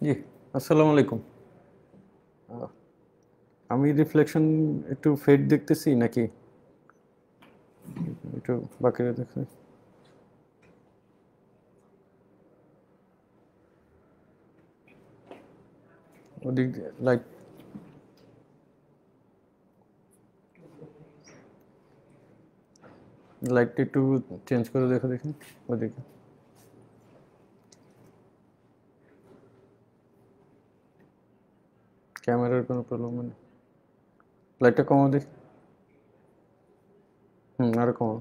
জি, আসসালামু আলাইকুম। আহ, আমি রিফ্লেকশন একটু ফেড দেখতেছি নাকি একটু বাকি দেখতে ওদিক লাইট লাইটটা একটু চেঞ্জ করে দেখো দেখি ওদিকে ক্যামেরার কোনো প্রবলেম মানে লাইটটা কমাও দেখি। আরো কমাও।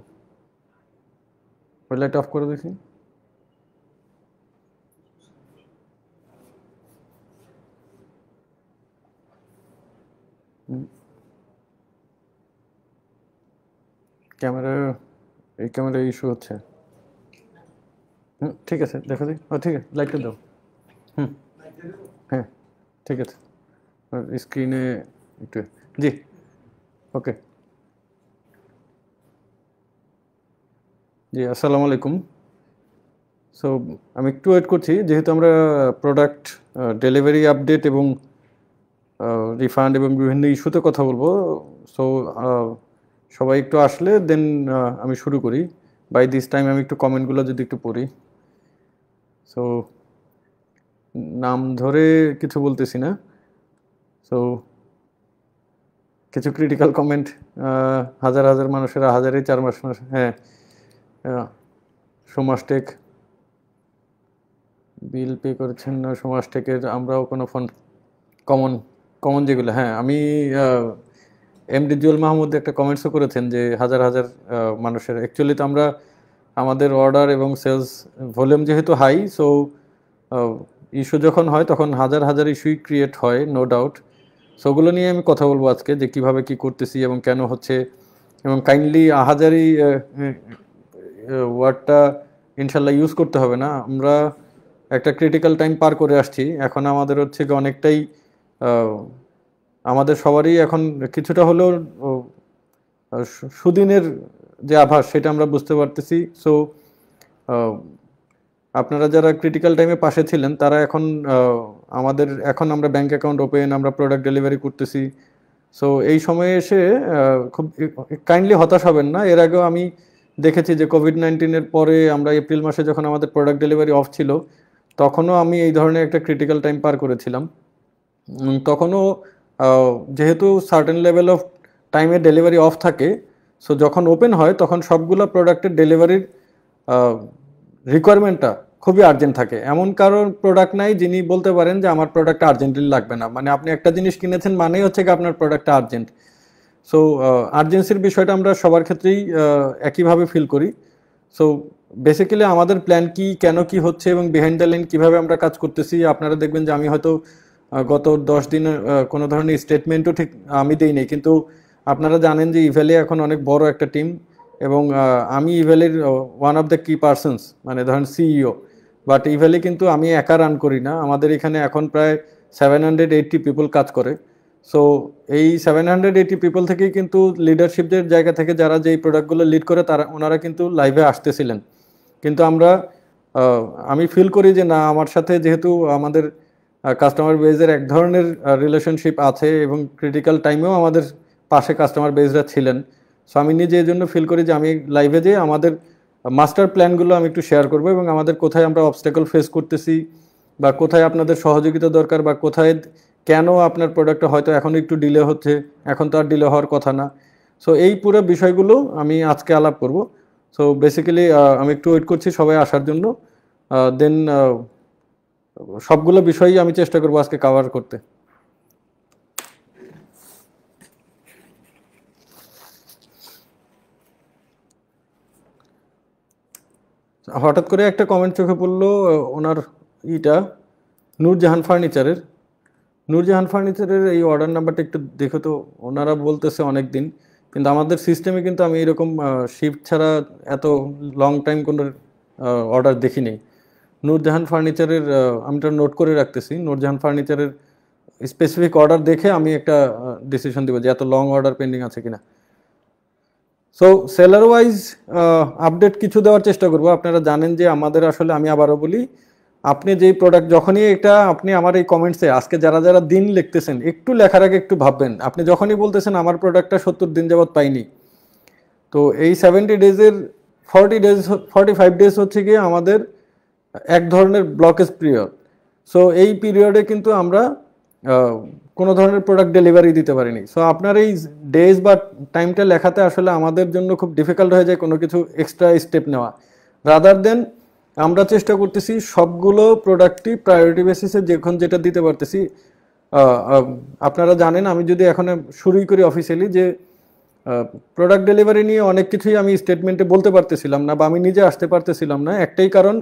ওই লাইট অফ করে দেখি। ক্যামেরা এই ক্যামেরা ইস্যু হচ্ছে। ঠিক আছে দেখো দেখি। ও ঠিক আছে, লাইটটা দাও। হুম হ্যাঁ ঠিক আছে। স্ক্রিনে একটু জি ওকে। জি আসসালামু আলাইকুম। সো আমি একটু ওয়েট করছি যেহেতু আমরা প্রোডাক্ট ডেলিভারি আপডেট এবং রিফান্ড এবং বিভিন্ন ইস্যুতে কথা বলবো। সো সবাই একটু আসলে দেন আমি শুরু করি। বাই দিস টাইম আমি একটু কমেন্টগুলো যদি একটু পড়ি। সো নাম ধরে কিছু বলতেছি না। সো কিছু ক্রিটিক্যাল কমেন্ট, হাজার হাজার মানুষেরা হাজারে 4 মাস হ্যাঁ। সমাজটেক বিল পে করেছেন না, সমাজটেকের আমরাও কোনো ফোন কমন কমন যেগুলো, হ্যাঁ আমি এমডি জুয়েল মাহমুদ একটা কমেন্টসও করেছেন যে হাজার হাজার মানুষের অ্যাকচুয়ালি তো আমরা আমাদের অর্ডার এবং সেলস ভলিউম যেহেতু হাই, সো ইস্যু যখন হয় তখন হাজার হাজার ইস্যুই ক্রিয়েট হয়, নো ডাউট। সো ওগুলো নিয়ে আমি কথা বলবো আজকে যে কিভাবে কি করতেছি এবং কেন হচ্ছে। এবং কাইন্ডলি আহাজারি ওয়ার্ডটা ইনশাল্লাহ ইউজ করতে হবে না। আমরা একটা ক্রিটিক্যাল টাইম পার করে আসছি, এখন আমাদের হচ্ছে গিয়ে অনেকটাই আমাদের সবারই এখন কিছুটা হলেও সুদিনের যে আভাস সেটা আমরা বুঝতে পারতেছি। সো আপনারা যারা ক্রিটিক্যাল টাইমে পাশে ছিলেন তারা এখন আমাদের এখন আমরা ব্যাংক অ্যাকাউন্ট ওপেন, আমরা প্রোডাক্ট ডেলিভারি করতেছি। সো এই সময়ে এসে খুব কাইন্ডলি হতাশ হবেন না। এর আগেও আমি দেখেছি যে কোভিড-19-এর পরে আমরা এপ্রিল মাসে যখন আমাদের প্রোডাক্ট ডেলিভারি অফ ছিল তখনও আমি এই ধরনের একটা ক্রিটিক্যাল টাইম পার করেছিলাম। তখনও যেহেতু সার্টেন লেভেল অফ টাইমে ডেলিভারি অফ থাকে, সো যখন ওপেন হয় তখন সবগুলো প্রোডাক্টের ডেলিভারির রিকোয়ারমেন্টটা খুবই আর্জেন্ট থাকে। এমন কারোর প্রোডাক্ট নাই যিনি বলতে পারেন যে আমার প্রোডাক্টটা আর্জেন্টলি লাগবে না। মানে আপনি একটা জিনিস কিনেছেন মানেই হচ্ছে কি আপনার প্রোডাক্টটা আর্জেন্ট। সো আর্জেন্সির বিষয়টা আমরা সবার ক্ষেত্রেই একইভাবে ফিল করি। সো বেসিক্যালি আমাদের প্ল্যান কি, কেন কি হচ্ছে এবং বিহাইন্ড দ্য লাইন কীভাবে আমরা কাজ করতেছি, আপনারা দেখবেন যে আমি হয়তো গত 10 দিনের কোনো ধরনের স্টেটমেন্টও ঠিক আমি দিই নাই, কিন্তু আপনারা জানেন যে ইভ্যালি এখন অনেক বড় একটা টিম এবং আমি ইভ্যালির ওয়ান অফ দ্য কি পার্সনস, মানে ধরেন সিইও। বাট ইভ্যালি কিন্তু আমি একা রান করি না, আমাদের এখানে এখন প্রায় 780 পিপল কাজ করে। সো এই 780 পিপল থেকেই কিন্তু লিডারশিপের জায়গা থেকে যারা যেই প্রোডাক্টগুলো লিড করে তারা ওনারা কিন্তু লাইভে আসতেছিলেন। কিন্তু আমরা আমি ফিল করি যে না, আমার সাথে যেহেতু আমাদের কাস্টমার বেজের এক ধরনের রিলেশনশিপ আছে এবং ক্রিটিক্যাল টাইমেও আমাদের পাশে কাস্টমার বেজরা ছিলেন। সো আমি নিজে এই জন্য ফিল করি যে আমি লাইভে যেয়ে আমাদের মাস্টার প্ল্যানগুলো আমি একটু শেয়ার করবো এবং আমাদের কোথায় আমরা অবস্টাকল ফেস করতেছি বা কোথায় আপনাদের সহযোগিতা দরকার বা কোথায় কেন আপনার প্রোডাক্টটা হয়তো এখন একটু ডিলে হচ্ছে, এখন তো আর ডিলে হওয়ার কথা না। সো এই পুরো বিষয়গুলো আমি আজকে আলাপ করব। সো বেসিক্যালি আমি একটু ওয়েট করছি সবাই আসার জন্য, দেন সবগুলো বিষয়ই আমি চেষ্টা করবো আজকে কভার করতে। হঠাৎ করে একটা কমেন্ট চোখে পড়লো, ওনার ইটা নূরজাহান ফার্নিচারের। নূরজাহান ফার্নিচারের এই অর্ডার নাম্বারটা একটু দেখো তো। ওনারা বলতেছে অনেক দিন, কিন্তু আমাদের সিস্টেমে কিন্তু আমি এরকম শিফট ছাড়া এত লং টাইম কোনো অর্ডার দেখি নেই। নূরজাহান ফার্নিচারের আমি তো নোট করে রাখতেছি। নূরজাহান ফার্নিচারের স্পেসিফিক অর্ডার দেখে আমি একটা ডিসিশন দেবো যে এত লং অর্ডার পেন্ডিং আছে কিনা। সো সেলার ওয়াইজ আপডেট কিছু দেওয়ার চেষ্টা করব। আপনারা জানেন যে আমাদের আসলে আমি আবারও বলি আপনি যেই প্রোডাক্ট যখনই এটা আপনি আমার এই কমেন্টসে আজকে যারা যারা দিন লিখতেছেন একটু লেখার আগে একটু ভাববেন, আপনি যখনই বলতেছেন আমার প্রোডাক্টটা 70 দিন যাবত পাইনি, তো এই 70 ডেজের 40 ডেজ 45 ডেজ হচ্ছে গিয়ে আমাদের এক ধরনের ব্লকেজ পিরিয়ড। সো এই পিরিয়ডে কিন্তু আমরা কোনো ধরনের প্রোডাক্ট ডেলিভারি দিতে পারিনি। সো আপনার এই ডেজ বা টাইমটা লেখাতে আসলে আমাদের জন্য খুব ডিফিকাল্ট হয়ে যায় কোনো কিছু এক্সট্রা স্টেপ নেওয়া, রাদার দেন আমরা চেষ্টা করতেছি সবগুলো প্রোডাক্টই প্রায়োরিটি বেসিসে যখন যেটা দিতে পারতেছি। আপনারা জানেন আমি যদি এখন শুরুই করি অফিসিয়ালি যে প্রোডাক্ট ডেলিভারি নিয়ে অনেক কিছুই আমি স্টেটমেন্টে বলতে পারতেছিলাম না বা আমি নিজে আসতে পারতেছিলাম না, একটাই কারণ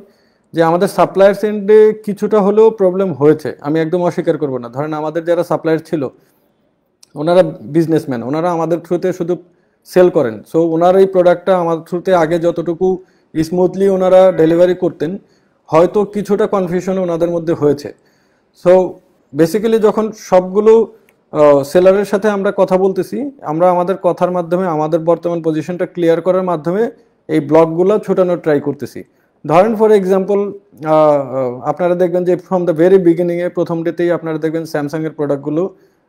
যে আমাদের সাপ্লায়ার্স এন্ডে কিছুটা হলেও প্রবলেম হয়েছে, আমি একদম অস্বীকার করব না। ধরেন আমাদের যারা সাপ্লায়ার ছিল ওনারা বিজনেসম্যান, ওনারা আমাদের থ্রুতে শুধু সেল করেন। সো ওনার এই প্রোডাক্টটা আমাদের থ্রুতে আগে যতটুকু স্মুথলি ওনারা ডেলিভারি করতেন, হয়তো কিছুটা কনফিউশন ওনাদের মধ্যে হয়েছে। সো বেসিক্যালি যখন সবগুলো সেলারের সাথে আমরা কথা বলতেছি, আমরা আমাদের কথার মাধ্যমে আমাদের বর্তমান পজিশনটা ক্লিয়ার করার মাধ্যমে এই ব্লকগুলো ছোটানোর ট্রাই করতেছি। ধরেন ফর এক্সাম্পল আপনারা দেখবেন যে ফ্রম দ্য ভেরি বিগিনিংয়ে প্রথম ডেতেই আপনারা দেখবেন স্যামসাংয়ের প্রোডাক্টগুলো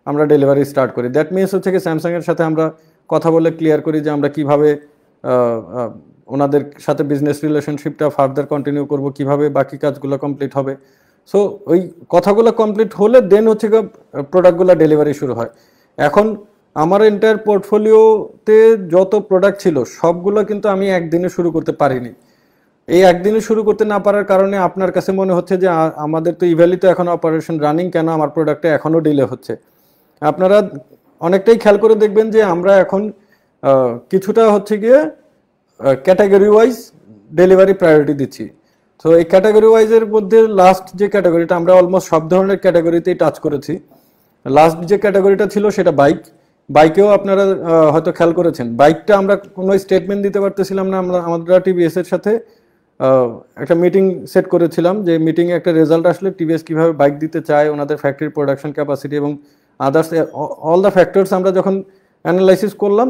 আমরা ডেলিভারি স্টার্ট করি। দ্যাট মিনস হচ্ছে কি স্যামসাংয়ের সাথে আমরা কথা বলে ক্লিয়ার করি যে আমরা কিভাবে ওনাদের সাথে বিজনেস রিলেশনশিপটা ফার্দার কন্টিনিউ করব, কিভাবে বাকি কাজগুলো কমপ্লিট হবে। সো ওই কথাগুলো কমপ্লিট হলে দেন হচ্ছে প্রোডাক্টগুলো ডেলিভারি শুরু হয়। এখন আমার এন্টায়ার পোর্টফোলিওতে যত প্রোডাক্ট ছিল সবগুলো কিন্তু আমি একদিনে শুরু করতে পারিনি। এই একদিনে শুরু করতে না পারার কারণে আপনার কাছে মনে হচ্ছে যে আমাদের তো ইভ্যালি তো এখন অপারেশন রানিং, কেন আমার প্রোডাক্টে এখনও ডিলে হচ্ছে। আপনারা অনেকটাই খেয়াল করে দেখবেন যে আমরা এখন কিছুটা হচ্ছে গিয়ে ক্যাটাগরি ওয়াইজ ডেলিভারি প্রায়োরিটি দিচ্ছি। তো এই ক্যাটাগরি ওয়াইজের মধ্যে লাস্ট যে ক্যাটাগরিটা, আমরা অলমোস্ট সব ধরনের ক্যাটাগরিতেই টাচ করেছি। লাস্ট যে ক্যাটাগরিটা ছিল সেটা বাইক। বাইকেও আপনারা হয়তো খেয়াল করেছেন, বাইকটা আমরা কোনো স্টেটমেন্ট দিতে পারতেছিলাম না। আমরা টিভিএস এর সাথে একটা মিটিং সেট করেছিলাম, যে মিটিংয়ে একটা রেজাল্ট আসলে টিভিএস কীভাবে বাইক দিতে চায়, ওনাদের ফ্যাক্টরির প্রোডাকশন ক্যাপাসিটি এবং আদার্স অল দ্য ফ্যাক্টরস আমরা যখন অ্যানালাইসিস করলাম,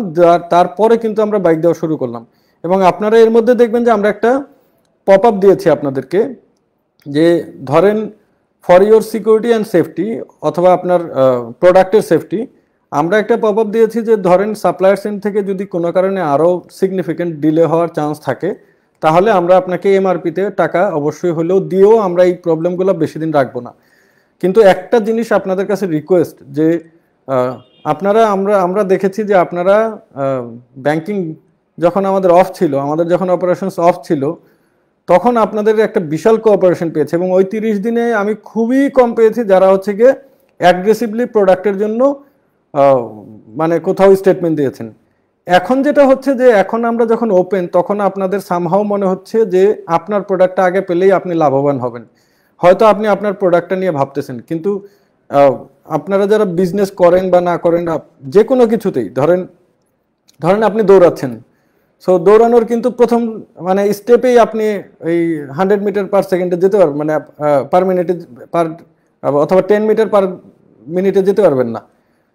তারপরে কিন্তু আমরা বাইক দেওয়া শুরু করলাম। এবং আপনারা এর মধ্যে দেখবেন যে আমরা একটা পপ আপ দিয়েছি আপনাদেরকে, যে ধরেন for your security and safety অথবা আপনার প্রোডাক্টের সেফটি, আমরা একটা পপ আপ দিয়েছি যে ধরেন সাপ্লায়ার এন্ড থেকে যদি কোনো কারণে আরও সিগনিফিক্যান্ট ডিলে হওয়ার চান্স থাকে, তাহলে আমরা আপনাকে এমআরপিতে টাকা অবশ্যই হলেও দিয়েও আমরা এই প্রবলেমগুলো বেশি দিন রাখবো না। কিন্তু একটা জিনিস আপনাদের কাছে রিকোয়েস্ট, যে আপনারা আমরা দেখেছি যে আপনারা ব্যাংকিং যখন আমাদের অফ ছিল, আমাদের যখন অপারেশনস অফ ছিল, তখন আপনাদের একটা বিশাল কোঅপারেশন পেয়েছে। এবং ওই 30 দিনে আমি খুবই কম পেয়েছি যারা হচ্ছে গিয়ে অ্যাগ্রেসিভলি প্রোডাক্টের জন্য মানে কোথাও স্টেটমেন্ট দিয়েছেন। এখন যেটা হচ্ছে যে এখন আমরা যখন ওপেন, তখন আপনাদের সামহাও মনে হচ্ছে যে আপনার প্রোডাক্টটা আগে পেলেই আপনি লাভবান হবেন। হয়তো আপনি আপনার প্রোডাক্টটা নিয়ে ভাবতেছেন, কিন্তু আপনারা যারা বিজনেস করেন বা না করেন, যে কোনো কিছুতেই ধরেন আপনি দৌড়াচ্ছেন, সো দৌড়ানোর কিন্তু প্রথম মানে স্টেপেই আপনি এই 100 মিটার পার সেকেন্ডে যেতে পারবেন, মানে পার মিনিটে অথবা 10 মিটার পার মিনিটে যেতে পারবেন না।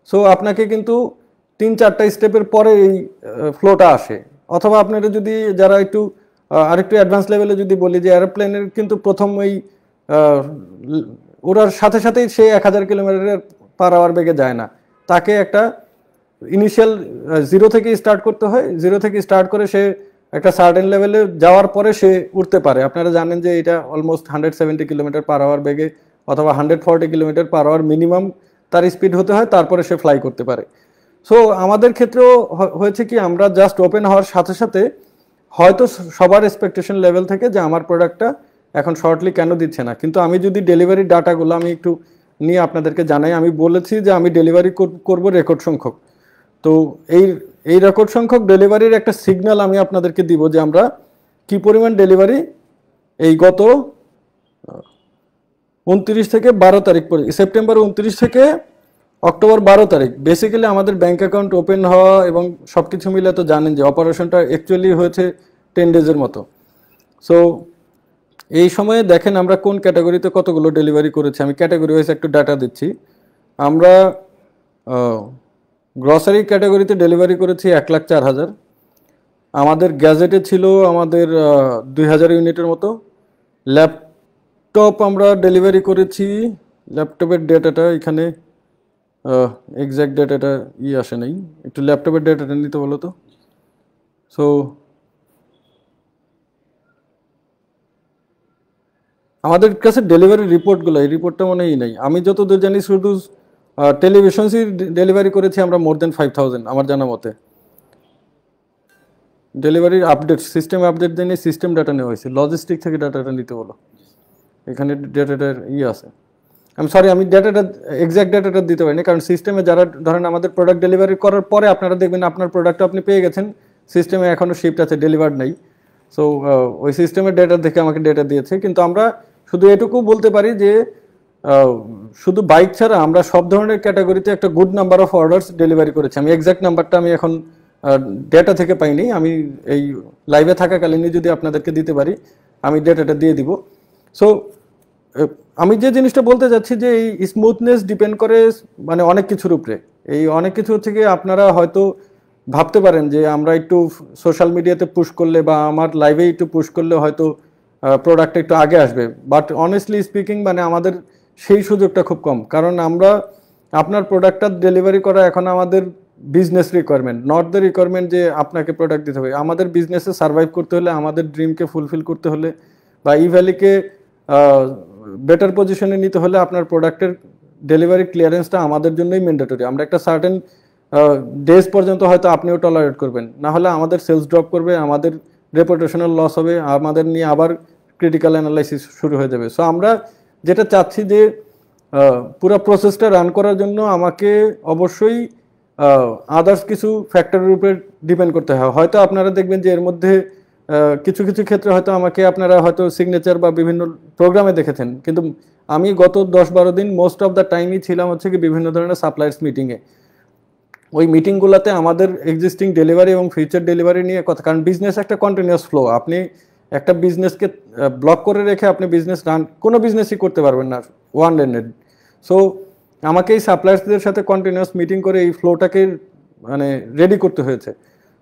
সো আপনাকে কিন্তু 3-4টা স্টেপের পরে এই ফ্লোটা আসে। অথবা আপনারা যদি যারা একটু আরেকটু অ্যাডভান্স লেভেলে যদি বলি, যে এরোপ্লেনের কিন্তু প্রথম ওই ওড়ার সাথে সাথেই সে 1000 কিলোমিটার পার আওয়ার বেগে যায় না, তাকে একটা ইনিশিয়াল জিরো থেকে স্টার্ট করতে হয়। জিরো থেকে স্টার্ট করে সে একটা সার্টেন লেভেলে যাওয়ার পরে সে উঠতে পারে। আপনারা জানেন যে এটা অলমোস্ট 170 কিলোমিটার পার আওয়ার বেগে অথবা 140 কিলোমিটার পার আওয়ার মিনিমাম তার স্পিড হতে হয়, তারপরে সে ফ্লাই করতে পারে। সো আমাদের ক্ষেত্রেও হয়েছে কি, আমরা জাস্ট ওপেন হওয়ার সাথে সাথে হয়তো সবার এক্সপেকটেশন লেভেল থেকে যে আমার প্রোডাক্টটা এখন শর্টলি কেন দিচ্ছে না, কিন্তু আমি যদি ডেলিভারি ডাটাগুলো আমি একটু নিয়ে আপনাদেরকে জানাই, আমি বলেছি যে আমি ডেলিভারি করব রেকর্ড সংখ্যক। তো এই রেকর্ড সংখ্যক ডেলিভারির একটা সিগন্যাল আমি আপনাদেরকে দিব যে আমরা কি পরিমাণ ডেলিভারি এই গত 29 থেকে 12 তারিখ সেপ্টেম্বর 29 থেকে অক্টোবর 12 তারিখ বেসিক্যালি আমাদের ব্যাংক অ্যাকাউন্ট ওপেন হওয়া এবং সব কিছু মিলে তো জানেন যে অপারেশনটা অ্যাকচুয়ালি হয়েছে 10 ডেজের মতো। সো এই সময়ে দেখেন আমরা কোন ক্যাটাগরিতে কতগুলো ডেলিভারি করেছি, আমি ক্যাটাগরি ওয়াইজ একটু ডাটা দিচ্ছি। আমরা গ্রসারি ক্যাটাগরিতে ডেলিভারি করেছি 1,04,000। আমাদের গ্যাজেটে ছিল আমাদের 2000 ইউনিটের মতো। ল্যাপটপ আমরা ডেলিভারি করেছি, ল্যাপটপের ডেটাটা এখানে এক্স্যাক্ট ডেটাটা আসে নাই, একটু ল্যাপটপের ডেটাটা নিতে বলো তো। সো আমাদের কাছে ডেলিভারি রিপোর্টগুলো, এই রিপোর্টটা মনে হয় নেই, আমি যতদূর জানি শুধু টেলিভিশনসই ডেলিভারি করেছি আমরা মোর দেন 5000 আমার জানা মতে। ডেলিভারির আপডেট, সিস্টেম আপডেট দিয়ে সিস্টেম ডাটা নেওয়া হয়েছে, লজিস্টিক থেকে ডাটাটা নিতে বলো, এখানে ডেটাটার আছে। আমি সরি, আমি ডেটাটা এক্স্যাক্ট ডেটাটা দিতে পারিনি, কারণ সিস্টেমে যারা ধরেন আমাদের প্রোডাক্ট ডেলিভারি করার পরে আপনারা দেখবেন আপনার প্রোডাক্ট আপনি পেয়ে গেছেন, সিস্টেমে এখনও শিফট আছে, ডেলিভার্ড নেই। সো ওই সিস্টেমের ডেটা দেখে আমাকে ডেটা দিয়েছে, কিন্তু আমরা শুধু এটুকু বলতে পারি যে শুধু বাইক ছাড়া আমরা সব ধরনের ক্যাটাগরিতে একটা good number of orders delivery করেছি। আমি এক্স্যাক্ট নাম্বারটা আমি এখন ডেটা থেকে পাইনি, আমি এই লাইভে থাকাকালীনই যদি আপনাদেরকে দিতে পারি আমি ডেটাটা দিয়ে দিব। সো আমি যে জিনিসটা বলতে যাচ্ছি যে এই স্মুথনেস ডিপেন্ড করে মানে অনেক কিছুর উপরে। এই অনেক কিছু থেকে আপনারা হয়তো ভাবতে পারেন যে আমরা একটু সোশ্যাল মিডিয়াতে পুশ করলে বা আমার লাইভে একটু পুশ করলে হয়তো প্রোডাক্ট একটু আগে আসবে, বাট অনেস্টলি স্পিকিং মানে আমাদের সেই সুযোগটা খুব কম, কারণ আমরা আপনার প্রোডাক্টটা ডেলিভারি করা এখন আমাদের business requirement, not the requirement যে আপনাকে প্রোডাক্ট দিতে হবে। আমাদের বিজনেসে সার্ভাইভ করতে হলে, আমাদের ড্রিমকে ফুলফিল করতে হলে বা ই ভ্যালিকে বেটার পজিশনে নিতে হলে আপনার প্রোডাক্টের ডেলিভারি ক্লিয়ারেন্সটা আমাদের জন্যই ম্যান্ডেটরি। আমরা একটা সার্টেন ডেজ পর্যন্ত হয়তো আপনিও টলারেট করবেন, না হলে আমাদের সেলস ড্রপ করবে, আমাদের রেপুটেশনাল লস হবে, আমাদের নিয়ে আবার ক্রিটিক্যাল অ্যানালাইসিস শুরু হয়ে যাবে। সো আমরা যেটা চাচ্ছি যে পুরো প্রসেসটা রান করার জন্য আমাকে অবশ্যই আদার্স কিছু ফ্যাক্টরের উপরে ডিপেন্ড করতে হয়। হয়তো আপনারা দেখবেন যে এর মধ্যে কিছু কিছু ক্ষেত্রে হয়তো আমাকে আপনারা হয়তো সিগনেচার বা বিভিন্ন প্রোগ্রামে দেখেছেন, কিন্তু আমি গত 10-12 দিন মোস্ট অফ দ্য টাইমই ছিলাম হচ্ছে কি বিভিন্ন ধরনের সাপ্লায়ার্স মিটিংয়ে। ওই মিটিংগুলোতে আমাদের এক্সিস্টিং ডেলিভারি এবং ফিউচার ডেলিভারি নিয়ে কথা, কারণ বিজনেস একটা কন্টিনিউয়াস ফ্লো। আপনি একটা বিজনেসকে ব্লক করে রেখে আপনি বিজনেস রান, কোনো বিজনেসই করতে পারবেন না ওয়ান এন্ডেড। সো আমাকে এই সাপ্লায়ার্সদের সাথে কন্টিনিউয়াস মিটিং করে এই ফ্লোটাকে মানে রেডি করতে হয়েছে।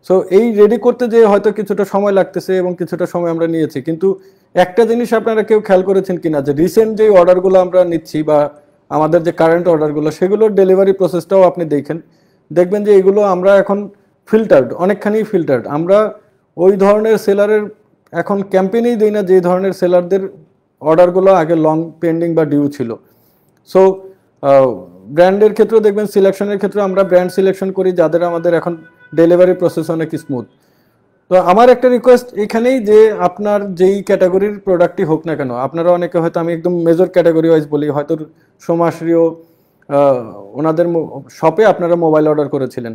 সো এই রেডি করতে যে হয়তো কিছুটা সময় লাগতেছে এবং কিছুটা সময় আমরা নিয়েছি, কিন্তু একটা জিনিস আপনারা কেউ খেয়াল করেছেন কিনা যে রিসেন্ট যে অর্ডারগুলো আমরা নিচ্ছি বা আমাদের যে কারেন্ট অর্ডারগুলো সেগুলোর ডেলিভারি প্রসেসটাও আপনি দেখবেন যে এগুলো আমরা এখন ফিল্টার্ড, অনেকখানি ফিল্টার্ড। আমরা ওই ধরনের সেলারের এখন ক্যাম্পেইনেই দিই না যে ধরনের সেলারদের অর্ডারগুলো আগে লং পেন্ডিং বা ডিউ ছিল। সো ব্র্যান্ডের ক্ষেত্রেও দেখবেন, সিলেকশনের ক্ষেত্রে আমরা ব্র্যান্ড সিলেকশন করি যাদের আমাদের এখন ডেলিভারি প্রসেস অনেক স্মুথ। তো আমার একটা রিকোয়েস্ট এখানেই যে আপনার যেই ক্যাটাগরির প্রোডাক্টই হোক না কেন, আপনারা অনেকে হয়তো, আমি একদম মেজর ক্যাটাগরি ওয়াইজ বলি, হয়তো সোমাশ্রীও ওনাদের শপে আপনারা মোবাইল অর্ডার করেছিলেন।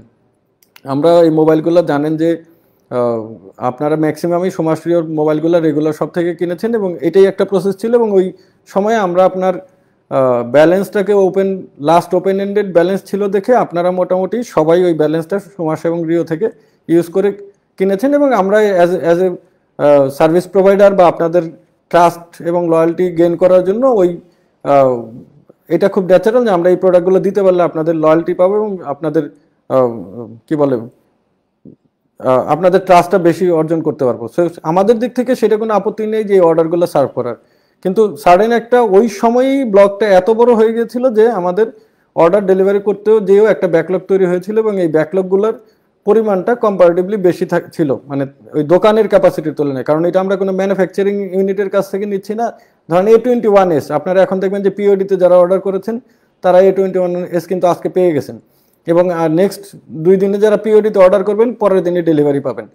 আমরা এই মোবাইলগুলো জানেন যে আপনারা ম্যাক্সিমামই সোমাশ্রীয় মোবাইলগুলো রেগুলার শপ থেকে কিনেছেন এবং এটাই একটা প্রসেস ছিল, এবং ওই সময়ে আমরা আপনার ব্যালেন্সটাকে লাস্ট ওপেন এন্ডেড ব্যালেন্স ছিল দেখে আপনারা মোটামুটি সবাই ওই ব্যালেন্সটা সোমাশ্রী এবং রিও থেকে ইউজ করে কিনেছেন, এবং আমরা অ্যাজ এ সার্ভিস প্রোভাইডার বা আপনাদের ট্রাস্ট এবং লয়্যালটি গেইন করার জন্য ওই এটা খুব ন্যাচারাল যে আমরা এই প্রোডাক্টগুলো দিতে পারলে আপনাদের লয়্যালটি পাবো এবং আপনাদের কি বলে আপনাদের ট্রাস্টটা বেশি অর্জন করতে পারবো। সো আমাদের দিক থেকে সেটা কোনো আপত্তি নেই যে এই অর্ডারগুলো সার্ভ করার, কিন্তু সাডেন একটা ওই সময়ই ব্লকটা এত বড় হয়ে গিয়েছিল যে আমাদের অর্ডার ডেলিভারি করতেও যেও একটা ব্যাকলগ তৈরি হয়েছিল, এবং এই ব্যাকলগগুলোর পরিমাণটা কম্পারেটিভলি বেশি ছিল, মানে ওই দোকানের ক্যাপাসিটির তুলনায়। কারণ এটা আমরা কোনো ম্যানুফ্যাকচারিং ইউনিটের কাছ থেকে নিচ্ছি না। ধরেন A21s আপনারা এখন দেখবেন যে পিওডিতে যারা অর্ডার করেছেন তারা A21s কিন্তু আজকে পেয়ে গেছেন, এবং নেক্সট 2 দিনে যারা পিওডিতে অর্ডার করবেন পরের দিনে ডেলিভারি পাবেন।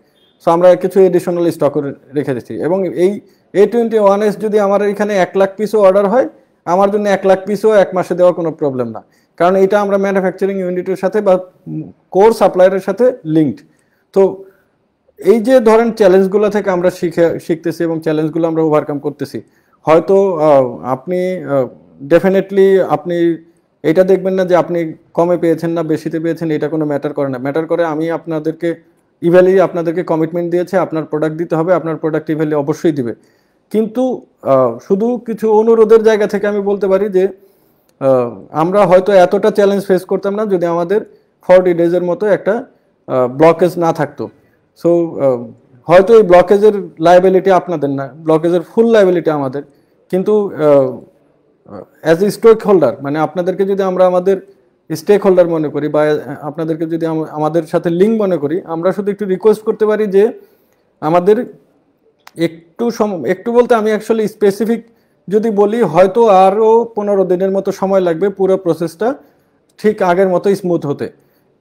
সো আমরা কিছু এডিশনাল স্টক রেখে দিচ্ছি, এবং এই A21s যদি আমার এখানে 1 লাখ পিসও অর্ডার হয়, আমার জন্য 1 লাখ পিসও 1 মাসে দেওয়া কোনো প্রবলেম না, কারণ এটা আমরা ম্যানুফ্যাকচারিং ইউনিটের সাথে বা কোর সাপ্লায়ারের সাথে লিঙ্কড। তো এই যে ধরেন চ্যালেঞ্জগুলো থেকে আমরা শিখতেছি এবং চ্যালেঞ্জগুলো আমরা ওভারকাম করতেছি। হয়তো আপনি ডেফিনেটলি আপনি এটা দেখবেন না যে আপনি কমে পেয়েছেন না বেশিতে পেয়েছেন, এটা কোনো ম্যাটার করে না। ম্যাটার করে আমি আপনাদেরকে কমিটমেন্ট দিয়েছে, আপনার প্রোডাক্ট দিতে হবে, আপনার প্রোডাক্ট ইভ্যালি অবশ্যই দিবে। কিন্তু শুধু কিছু অনুরোধের জায়গা থেকে আমি বলতে পারি যে আমরা হয়তো এতটা চ্যালেঞ্জ ফেস করতাম না যদি আমাদের 40 ডেজের মতো একটা ব্লকেজ না থাকতো। সো হয়তো এই ব্লকেজের লায়াবিলিটি আপনাদের না, ব্লকেজের ফুল লায়াবিলিটি আমাদের, কিন্তু অ্যাজ এ স্টেক হোল্ডার, মানে আপনাদেরকে যদি আমরা আমাদের স্টেক হোল্ডার মনে করি বা আপনাদেরকে যদি আমাদের সাথে লিঙ্ক মনে করি, আমরা শুধু একটু রিকোয়েস্ট করতে পারি যে আমাদের একটু বলতে আমি অ্যাকচুয়ালি স্পেসিফিক যদি বলি, হয়তো আরও 15 দিনের মতো সময় লাগবে পুরো প্রসেসটা ঠিক আগের মতো স্মুথ হতে।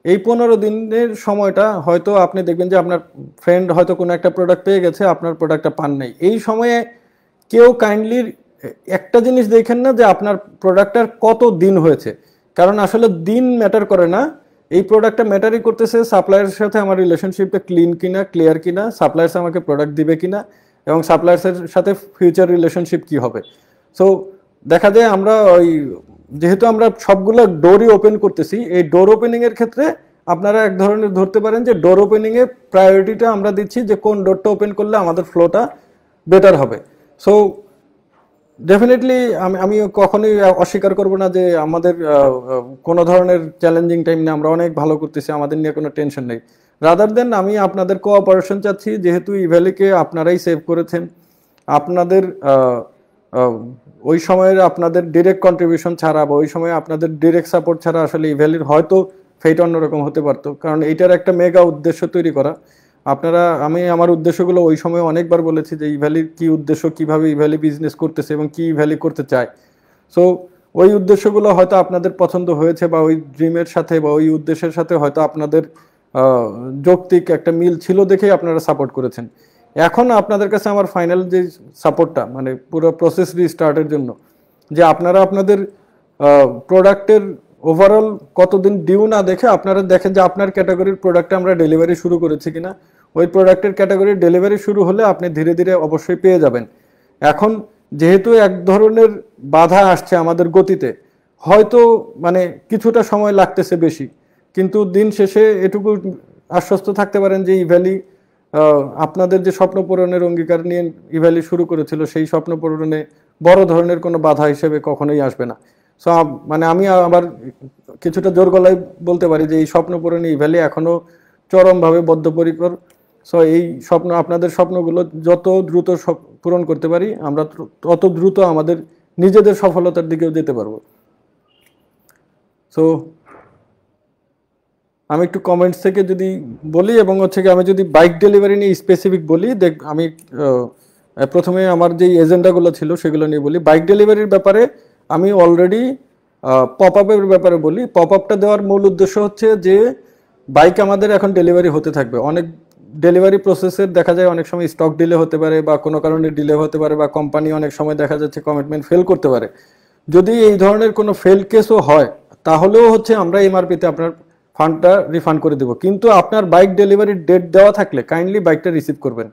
এই 15 দিনের সময়টা হয়তো আপনি দেখবেন যে আপনার ফ্রেন্ড হয়তো কোনো একটা প্রোডাক্ট পেয়ে গেছে, আপনার প্রোডাক্টটা পান নাই। এই সময়ে কেউ কাইন্ডলি একটা জিনিস দেখেন না যে আপনার প্রোডাক্টটার কত দিন হয়েছে, কারণ আসলে দিন ম্যাটার করে না। এই প্রোডাক্টটা ম্যাটারই করতেছে সাপ্লায়ারের সাথে আমার রিলেশনশিপটা ক্লিন কিনা, ক্লিয়ার কিনা, সাপ্লায়ার্স আমাকে প্রোডাক্ট দিবে কিনা, এবং সাপ্লায়ার্সের সাথে ফিউচার রিলেশনশিপ কি হবে। সো দেখা যায় আমরা যেহেতু আমরা সবগুলো ডোরই ওপেন করতেছি, এই ডোর ওপেনিংয়ের ক্ষেত্রে আপনারা এক ধরনের ধরতে পারেন যে ডোর ওপেনিংয়ে প্রায়োরিটিটা আমরা দিচ্ছি যে কোন ডোরটা ওপেন করলে আমাদের ফ্লোটা বেটার হবে। সো ডেফিনেটলি আমি কখনোই অস্বীকার করব না যে আমাদের কোনো ধরনের চ্যালেঞ্জিং টাইম নেই, আমরা অনেক ভালো করতেছি, আমাদের নিয়ে কোনো টেনশন নেই। রাদার দেন আমি আপনাদের কোঅপারেশন চাচ্ছি, যেহেতু ইভ্যালিকে আপনারাই সেভ করেছেন, আপনাদের ওই সময়ের আপনাদের ডিরেক্ট কন্ট্রিবিউশন ছাড়া বা ওই সময় আপনাদের ডিরেক্ট সাপোর্ট ছাড়া আসলে ইভ্যালির হয়তো ফেট অন্যরকম হতে পারতো, কারণ এইটার একটা মেগা উদ্দেশ্য তৈরি করা। আমি আমার উদ্দেশ্যগুলো ওই সময় অনেকবার বলেছি যে ইভ্যালির কি উদ্দেশ্য, কিভাবে ইভ্যালি বিজনেস করতেছে এবং কি ইভ্যালি করতে চায়। সো ওই উদ্দেশ্যগুলো হয়তো আপনাদের পছন্দ হয়েছে বা ওই ড্রিমের সাথে বা ওই উদ্দেশ্যের সাথে হয়তো আপনাদের যৌক্তিক একটা মিল ছিল দেখেই আপনারা সাপোর্ট করেছেন। এখন আপনাদের কাছে আমার ফাইনাল যে সাপোর্টটা, মানে পুরো প্রসেস রিস্টার্টের জন্য, যে আপনারা আপনাদের প্রোডাক্টের ওভারঅল কতদিন ডিউ না দেখে আপনারা দেখেন যে আপনার ক্যাটাগরির প্রোডাক্টে আমরা ডেলিভারি শুরু করেছি কিনা। ওই প্রোডাক্টের ক্যাটাগরির ডেলিভারি শুরু হলে আপনি ধীরে ধীরে অবশ্যই পেয়ে যাবেন। এখন যেহেতু এক ধরনের বাধা আসছে আমাদের গতিতে, হয়তো মানে কিছুটা সময় লাগতেছে বেশি, কিন্তু দিন শেষে এটুকু আশ্বস্ত থাকতে পারেন যে ইভ্যালি আপনাদের যে স্বপ্ন পূরণের অঙ্গীকার নিয়ে ইভ্যালি শুরু করেছিল, সেই স্বপ্ন পূরণে বড় ধরনের কোনো বাধা হিসেবে কখনোই আসবে না। সো মানে আমি আবার কিছুটা জোর গলায় বলতে পারি যে এই স্বপ্ন পূরণে ইভ্যালি এখনো চরমভাবে বদ্ধপরিকর। সো এই স্বপ্ন, আপনাদের স্বপ্নগুলো যত দ্রুত পূরণ করতে পারি আমরা, তত দ্রুত আমাদের নিজেদের সফলতার দিকেও যেতে পারবো। সো আমি একটু কমেন্টস থেকে যদি বলি, এবং হচ্ছে কি আমি যদি বাইক ডেলিভারি নিয়ে স্পেসিফিক বলি, আমি প্রথমে আমার যেই এজেন্ডাগুলো ছিল সেগুলো নিয়ে বলি। বাইক ডেলিভারির ব্যাপারে আমি অলরেডি পপ আপের ব্যাপারে বলি। পপ আপটা দেওয়ার মূল উদ্দেশ্য হচ্ছে যে বাইক আমাদের এখন ডেলিভারি হতে থাকবে। অনেক ডেলিভারি প্রসেসের দেখা যায় অনেক সময় স্টক ডিলে হতে পারে বা কোনো কারণে ডিলে হতে পারে, বা কোম্পানি অনেক সময় দেখা যাচ্ছে কমিটমেন্ট ফেল করতে পারে। যদি এই ধরনের কোনো ফেল কেসও হয়, তাহলেও হচ্ছে আমরা এমআরপিতে আপনার ফান্ডটা রিফান্ড করে দেবো। কিন্তু আপনার বাইক ডেলিভারির ডেট দেওয়া থাকলে কাইন্ডলি বাইকটা রিসিভ করবেন।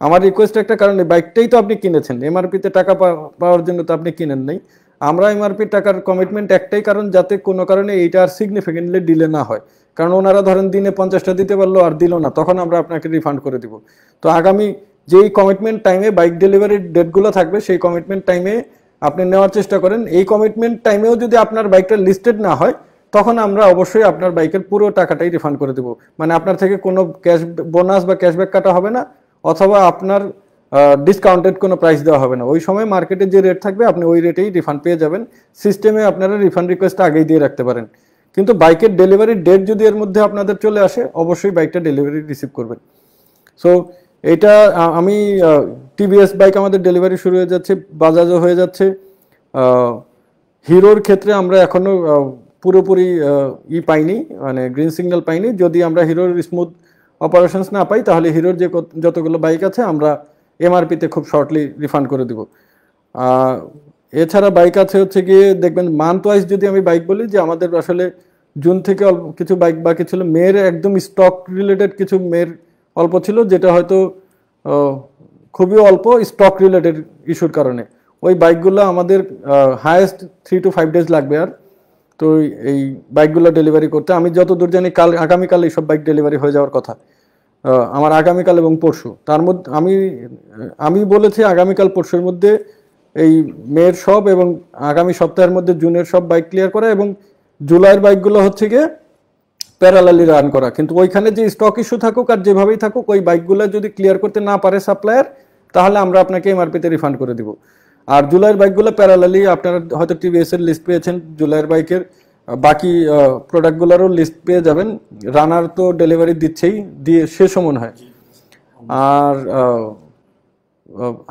আমার রিকোয়েস্ট একটা কারণে, বাইকটাই তো আপনি কিনেছেন, এমআরপিতে টাকা পাওয়ার জন্য তো আপনি কিনেন নাই। আমরা এমআরপি টাকার কমিটমেন্ট একটাই কারণ, যাতে কোনো কারণে এইটা আর সিগনিফিকেন্টলি ডিলে না হয়। কারণ ওনারা ধরেন দিনে 50টা দিতে পারলো আর দিল না, তখন আমরা আপনাকে রিফান্ড করে দিব। তো আগামী যেই কমিটমেন্ট টাইমে বাইক ডেলিভারির ডেটগুলো থাকবে, সেই কমিটমেন্ট টাইমে আপনি নেওয়ার চেষ্টা করেন। এই কমিটমেন্ট টাইমেও যদি আপনার বাইকটা লিস্টেড না হয়, তখন আমরা অবশ্যই আপনার বাইকের পুরো টাকাটাই রিফান্ড করে দেবো। মানে আপনার থেকে কোনো ক্যাশ বোনাস বা ক্যাশব্যাক কাটা হবে না, অথবা আপনার ডিসকাউন্টেড কোনো প্রাইস দেওয়া হবে না। ওই সময় মার্কেটে যে রেট থাকবে আপনি ওই রেটেই রিফান্ড পেয়ে যাবেন। সিস্টেমে আপনারা রিফান্ড রিকোয়েস্ট আগেই দিয়ে রাখতে পারেন। কিন্তু বাইকের ডেলিভারির ডেট যদি এর মধ্যে আপনাদের চলে আসে, অবশ্যই বাইকটা ডেলিভারি রিসিভ করবেন। সো এটা আমি টিভিএস বাইক আমাদের ডেলিভারি শুরু হয়ে যাচ্ছে, বাজাজও হয়ে যাচ্ছে। হিরোর ক্ষেত্রে আমরা এখনো পুরোপুরি পাইনি, মানে গ্রিন সিগন্যাল পাইনি। যদি আমরা হিরোর স্মুথ অপারেশনস না পাই, তাহলে হিরোর যে যতগুলো বাইক আছে আমরা এমআরপিতে খুব শর্টলি রিফান্ড করে দিব। এছাড়া বাইক আছে হচ্ছে গিয়ে দেখবেন মান্থ ওয়াইজ যদি আমি বাইক বলি, যে আমাদের আসলে জুন থেকে অল্প কিছু বাইক বাকি ছিল। মেয়ের একদম স্টক রিলেটেড কিছু মেয়ের অল্প ছিল, যেটা হয়তো খুবই অল্প স্টক রিলেটেড ইস্যুর কারণে। ওই বাইকগুলো আমাদের হায়েস্ট 3 to 5 ডেজ লাগবে। আর তো এই বাইকগুলো ডেলিভারি করতে আমি যতদূর জানি আগামীকাল এইসব বাইক ডেলিভারি হয়ে যাওয়ার কথা। আমার আগামীকাল এবং পরশু, তার মধ্যে আমি বলেছি আগামীকাল পরশুর মধ্যে এই মেয়ের সব, এবং আগামী সপ্তাহের মধ্যে জুনের সব বাইক ক্লিয়ার করা, এবং জুলাইয়ের বাইকগুলো হচ্ছে গিয়ে প্যারালালি রান করা। কিন্তু ওইখানে যে স্টক ইস্যু থাকুক আর যেভাবেই থাকুক, ওই বাইকগুলো যদি ক্লিয়ার করতে না পারে সাপ্লায়ার, তাহলে আমরা আপনাকে এমআরপিতে রিফান্ড করে দিব। আর জুলাইয়ের বাইকগুলো প্যারালালি আপনারা হয়তো টিভিএস এর লিস্ট পেয়েছেন, জুলাইয়ের বাইকের বাকি প্রোডাক্টগুলোরও লিস্ট পেয়ে যাবেন। রানার তো ডেলিভারি দিচ্ছেই, দিয়ে শেষও মনে হয়। আর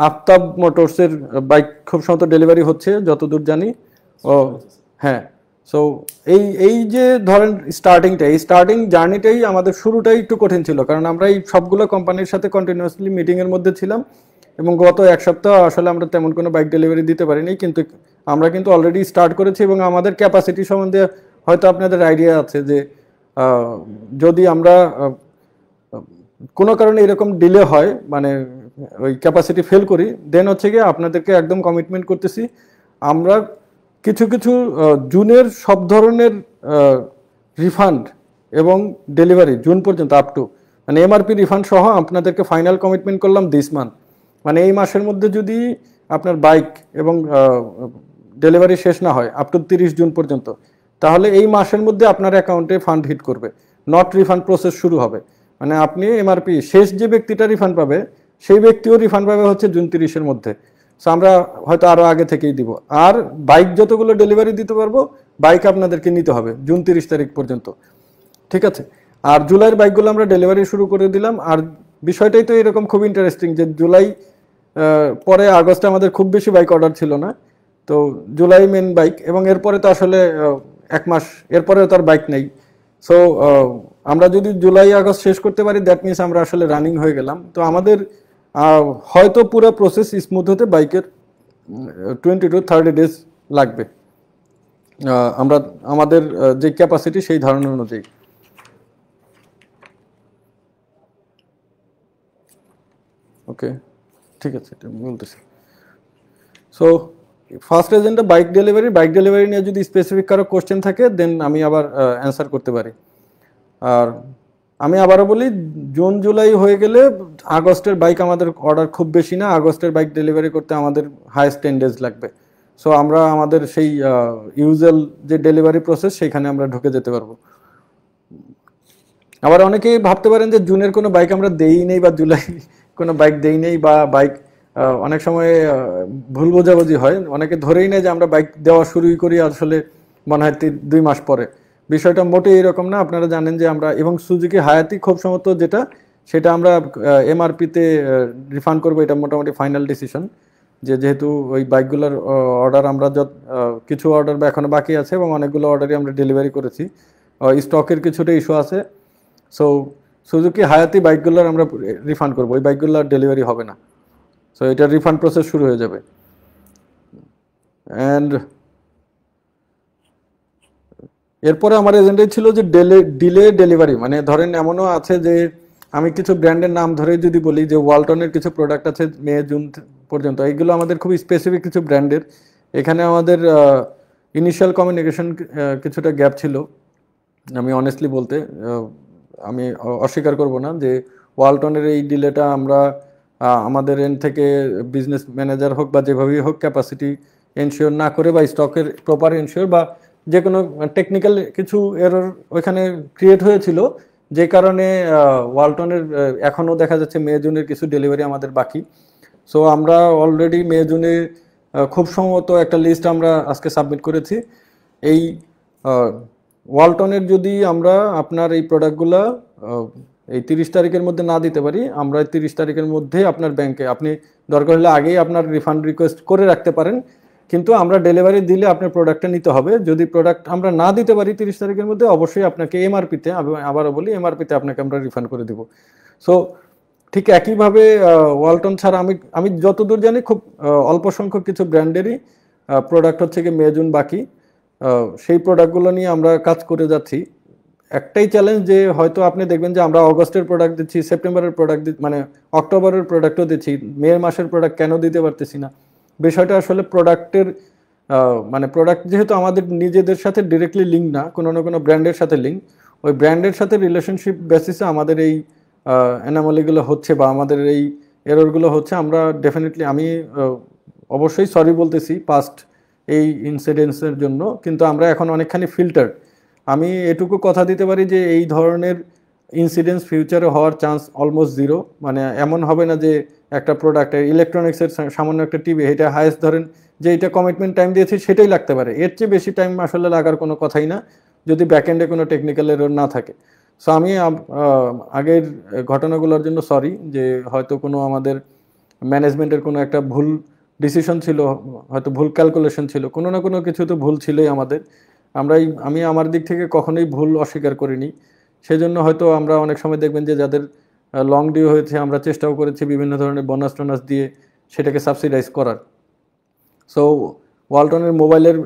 আফতাব মোটরসের বাইক খুব সম্ভবত ডেলিভারি হচ্ছে যতদূর জানি। ও হ্যাঁ, সো এই যে ধরেন এই স্টার্টিং জার্নিটাই আমাদের শুরুটাই একটু কঠিন ছিল, কারণ আমরা এই সবগুলো কোম্পানির সাথে কন্টিনিউয়াসলি মিটিংয়ের মধ্যে ছিলাম এবং গত এক সপ্তাহ আসলে আমরা তেমন কোনো বাইক ডেলিভারি দিতে পারিনি, কিন্তু আমরা কিন্তু অলরেডি স্টার্ট করেছি এবং আমাদের ক্যাপাসিটি সম্বন্ধে হয়তো আপনাদের আইডিয়া আছে যে যদি আমরা কোনো কারণে এরকম ডিলে হয়, মানে ওই ক্যাপাসিটি ফেল করি, দেন হচ্ছে গিয়ে আপনাদেরকে একদম কমিটমেন্ট করতেছি আমরা কিছু কিছু জুনের সব ধরনের রিফান্ড এবং ডেলিভারি জুন পর্যন্ত আপ টু মানে এমআরপি রিফান্ড সহ আপনাদেরকে ফাইনাল কমিটমেন্ট করলাম দিস মান্থ। মানে এই মাসের মধ্যে যদি আপনার বাইক এবং ডেলিভারি শেষ না হয় আপ টু 30 জুন পর্যন্ত, তাহলে এই মাসের মধ্যে আপনার অ্যাকাউন্টে ফান্ড হিট করবে, নট রিফান্ড প্রসেস শুরু হবে। মানে আপনি এমআরপি শেষ যে ব্যক্তিটা রিফান্ড পাবে সেই ব্যক্তিও রিফান্ড পাবে হচ্ছে জুন 30-এর মধ্যে। সো আমরা হয়তো আরও আগে থেকেই দিব। আর বাইক যতগুলো ডেলিভারি দিতে পারবো বাইক আপনাদেরকে নিতে হবে জুন 30 তারিখ পর্যন্ত, ঠিক আছে? আর জুলাইয়ের বাইকগুলো আমরা ডেলিভারি শুরু করে দিলাম। আর বিষয়টাই তো এরকম খুব ইন্টারেস্টিং যে জুলাই পরে আগস্টে আমাদের খুব বেশি বাইক অর্ডার ছিল না, তো জুলাই মেন বাইক, এবং এরপরে তো আসলে এক মাস এরপরে তার বাইক নেই। সো আমরা যদি জুলাই আগস্ট শেষ করতে পারি দ্যাট মিনস আমরা আসলে রানিং হয়ে গেলাম। তো আমাদের হয়তো পুরো প্রসেস স্মুথ হতে বাইকের 20 to 30 ডেজ লাগবে, আমরা আমাদের যে ক্যাপাসিটি সেই ধারণা অনুযায়ী। ওকে, ঠিক আছে, এটা বলতেছি। So first agenda bike delivery নিয়ে যদি স্পেসিফিক কারো কোশ্চেন থাকে দেন আমি আবার অ্যান্সার করতে পারি। আর আমি আবারও বলি, জুন জুলাই হয়ে গেলে আগস্টের বাইক আমাদের অর্ডার খুব বেশি না, আগস্টের বাইক ডেলিভারি করতে আমাদের হাইস্ট 10 ডেজ লাগবে। সো আমরা আমাদের সেই ইউজুয়াল যে ডেলিভারি প্রসেস সেখানে আমরা ঢুকে যেতে পারবো। আবার অনেকেই ভাবতে পারেন যে জুনের কোনো বাইক আমরা দেই নেই বা জুলাই কোনো বাইক দেই নেই, বা বাইক অনেক সময় ভুল বোঝাবুঝি হয়, অনেকে ধরেই নেয় যে আমরা বাইক দেওয়া শুরুই করি আসলে মনে হয় 2 মাস পরে। বিষয়টা মোটেই এরকম না। আপনারা জানেন যে আমরা এবং সুজুকি হায়াতি খুব সম্ভবত যেটা সেটা আমরা এমআরপিতে রিফান্ড করবো, এটা মোটামুটি ফাইনাল ডিসিশন। যেহেতু ওই বাইকগুলোর অর্ডার আমরা কিছু অর্ডার এখনো বাকি আছে এবং অনেকগুলো অর্ডারই আমরা ডেলিভারি করেছি, স্টকের কিছুটা ইস্যু আছে। সো সুজুকি হায়াতি বাইকগুলোর আমরা রিফান্ড করবো, ওই বাইকগুলোর ডেলিভারি হবে না। সো এটা রিফান্ড প্রসেস শুরু হয়ে যাবে। অ্যান্ড এরপরে আমার এজেন্ডাই ছিল যে ডিলে ডেলিভারি, মানে ধরেন এমনও আছে যে আমি কিছু ব্র্যান্ডের নাম ধরে যদি বলি যে ওয়ালটনের কিছু প্রোডাক্ট আছে মে জুন পর্যন্ত, এইগুলো আমাদের খুব স্পেসিফিক কিছু ব্র্যান্ডের। এখানে আমাদের ইনিশিয়াল কমিউনিকেশন কিছুটা গ্যাপ ছিল, আমি অনেস্টলি বলতে আমি অস্বীকার করব না যে ওয়ালটনের এই ডিলেটা আমরা আমাদের এন্ড থেকে বিজনেস ম্যানেজার হোক বা যেভাবেই হোক ক্যাপাসিটি এনশিওর না করে বা স্টকের প্রপার এনশিওর বা যে কোনো টেকনিক্যাল কিছু এরর ওইখানে ক্রিয়েট হয়েছিল, যে কারণে ওয়ালটনের এখনও দেখা যাচ্ছে মে জুনের কিছু ডেলিভারি আমাদের বাকি। সো আমরা অলরেডি মে জুনে খুব সম্ভবত একটা লিস্ট আমরা আজকে সাবমিট করেছি। এই ওয়ালটনের যদি আমরা আপনার এই প্রোডাক্টগুলো এই 30 তারিখের মধ্যে না দিতে পারি, আমরা 30 তারিখের মধ্যে আপনার ব্যাংকে, আপনি দরকার হলে আগেই আপনার রিফান্ড রিকোয়েস্ট করে রাখতে পারেন, কিন্তু আমরা ডেলিভারি দিলে আপনার প্রোডাক্টটা নিতে হবে। যদি প্রোডাক্ট আমরা না দিতে পারি 30 তারিখের মধ্যে, অবশ্যই আপনাকে এমআরপিতে, আবারও বলি এমআরপিতে আপনাকে আমরা রিফান্ড করে দেবো। সো ঠিক একইভাবে ওয়ালটন ছাড়া আমি যতদূর জানি খুব অল্প সংখ্যক কিছু ব্র্যান্ডেরই প্রোডাক্ট হচ্ছে কি মে জুন বাকি, সেই প্রোডাক্টগুলো নিয়ে আমরা কাজ করে যাচ্ছি। একটাই চ্যালেঞ্জ যে হয়তো আপনি দেখবেন যে আমরা অগস্টের প্রোডাক্ট দিচ্ছি, সেপ্টেম্বরের প্রোডাক্ট মানে অক্টোবরের প্রোডাক্টও দিচ্ছি, মে মাসের প্রোডাক্ট কেন দিতে পারতেছি না। বিষয়টা আসলে প্রোডাক্টের মানে প্রোডাক্ট যেহেতু আমাদের নিজেদের সাথে ডিরেক্টলি লিঙ্ক না, কোনো না কোনো ব্র্যান্ডের সাথে লিঙ্ক, ওই ব্র্যান্ডের সাথে রিলেশনশিপ বেসিসে আমাদের এই অ্যানোমালিগুলো হচ্ছে বা আমাদের এই এররগুলো হচ্ছে। আমরা ডেফিনেটলি আমি অবশ্যই সরি বলতেছি পাস্ট এই ইনসিডেন্টসের জন্য, কিন্তু আমরা এখন অনেকখানি ফিল্টার। আমি এটুকু কথা দিতে পারি যে এই ধরনের ইনসিডেন্টস ফিউচারে হওয়ার চান্স অলমোস্ট জিরো, মানে এমন হবে না যে একটা প্রোডাক্টের ইলেকট্রনিক্সের সামান্য একটা টিভি, এটা হায়েস্ট ধরেন যে এটা কমিটমেন্ট টাইম দিয়েছি সেটাই লাগতে পারে, এর চেয়ে বেশি টাইম আসলে লাগার কোনো কথাই না যদি ব্যাকএন্ডে কোনো টেকনিক্যাল এরর না থাকে। সো আমি আগের ঘটনাগুলোর জন্য সরি, যে হয়তো কোনো আমাদের ম্যানেজমেন্টের কোনো একটা ভুল ডিসিশন ছিল, হয়তো ভুল ক্যালকুলেশন ছিল, কোনো না কোনো কিছু তো ভুল ছিলই আমাদের। আমি আমার দিক থেকে কখনোই ভুল অস্বীকার করিনি। সেজন্য হয়তো আমরা অনেক সময় দেখবেন যে যাদের লং ডিউ হয়েছে আমরা চেষ্টাও করেছি বিভিন্ন ধরনের বোনাস টোনাস দিয়ে সেটাকে সাবসিডাইজ করার। সো ওয়ালটনের মোবাইলের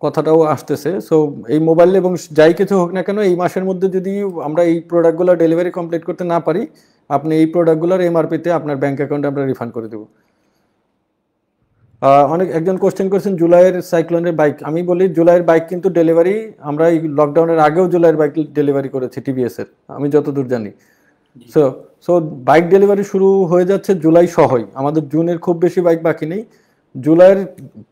কথাটাও আসতেছে। সো এই মোবাইল এবং যাই কিছু হোক না কেন, এই মাসের মধ্যে যদি আমরা এই প্রোডাক্টগুলো ডেলিভারি কমপ্লিট করতে না পারি, আপনি এই প্রোডাক্টগুলোর এমআরপিতে আপনার ব্যাংক অ্যাকাউন্টে আমরা রিফান্ড করে দেবো। একজন কোশ্চেন করেছেন জুলাইয়ের সাইক্লোনের বাইক। আমি বলি জুলাইয়ের বাইক কিন্তু ডেলিভারি আমরা এই লকডাউনের আগেও জুলাইয়ের বাইক ডেলিভারি করেছি টিভিএস এর, আমি যতদূর জানি। সো সো বাইক ডেলিভারি শুরু হয়ে যাচ্ছে জুলাই সহই, আমাদের জুনের খুব বেশি বাইক বাকি নেই। জুলাইয়ের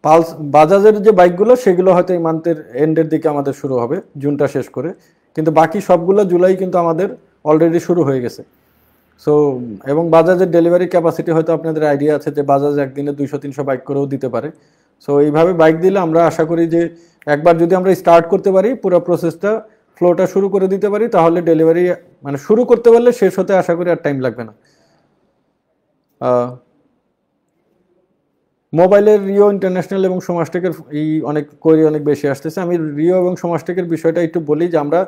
পালস বাজাজের যে বাইকগুলো সেগুলো হয়তো এই মান্থের এন্ডের দিকে আমাদের শুরু হবে জুনটা শেষ করে, কিন্তু বাকি সবগুলো জুলাই কিন্তু আমাদের অলরেডি শুরু হয়ে গেছে। সো এবং বাজাজের ডেলিভারি ক্যাপাসিটি হয়তো আপনাদের আইডিয়া আছে যে বাজাজ একদিনে 200-300 বাইক করেও দিতে পারে। সো এইভাবে বাইক দিলে আমরা আশা করি যে একবার যদি আমরা স্টার্ট করতে পারি, পুরো প্রসেসটা ফ্লোটা শুরু করে দিতে পারি, তাহলে ডেলিভারি মানে শুরু করতে পারলে শেষ হতে আশা করি আর টাইম লাগবে না। মোবাইলের রিও ইন্টারন্যাশনাল এবং সমাজটেকের এই অনেক কোয়েরি অনেক বেশি আসতেছে। আমি রিও এবং সমাজটেকের বিষয়টা একটু বলি যে আমরা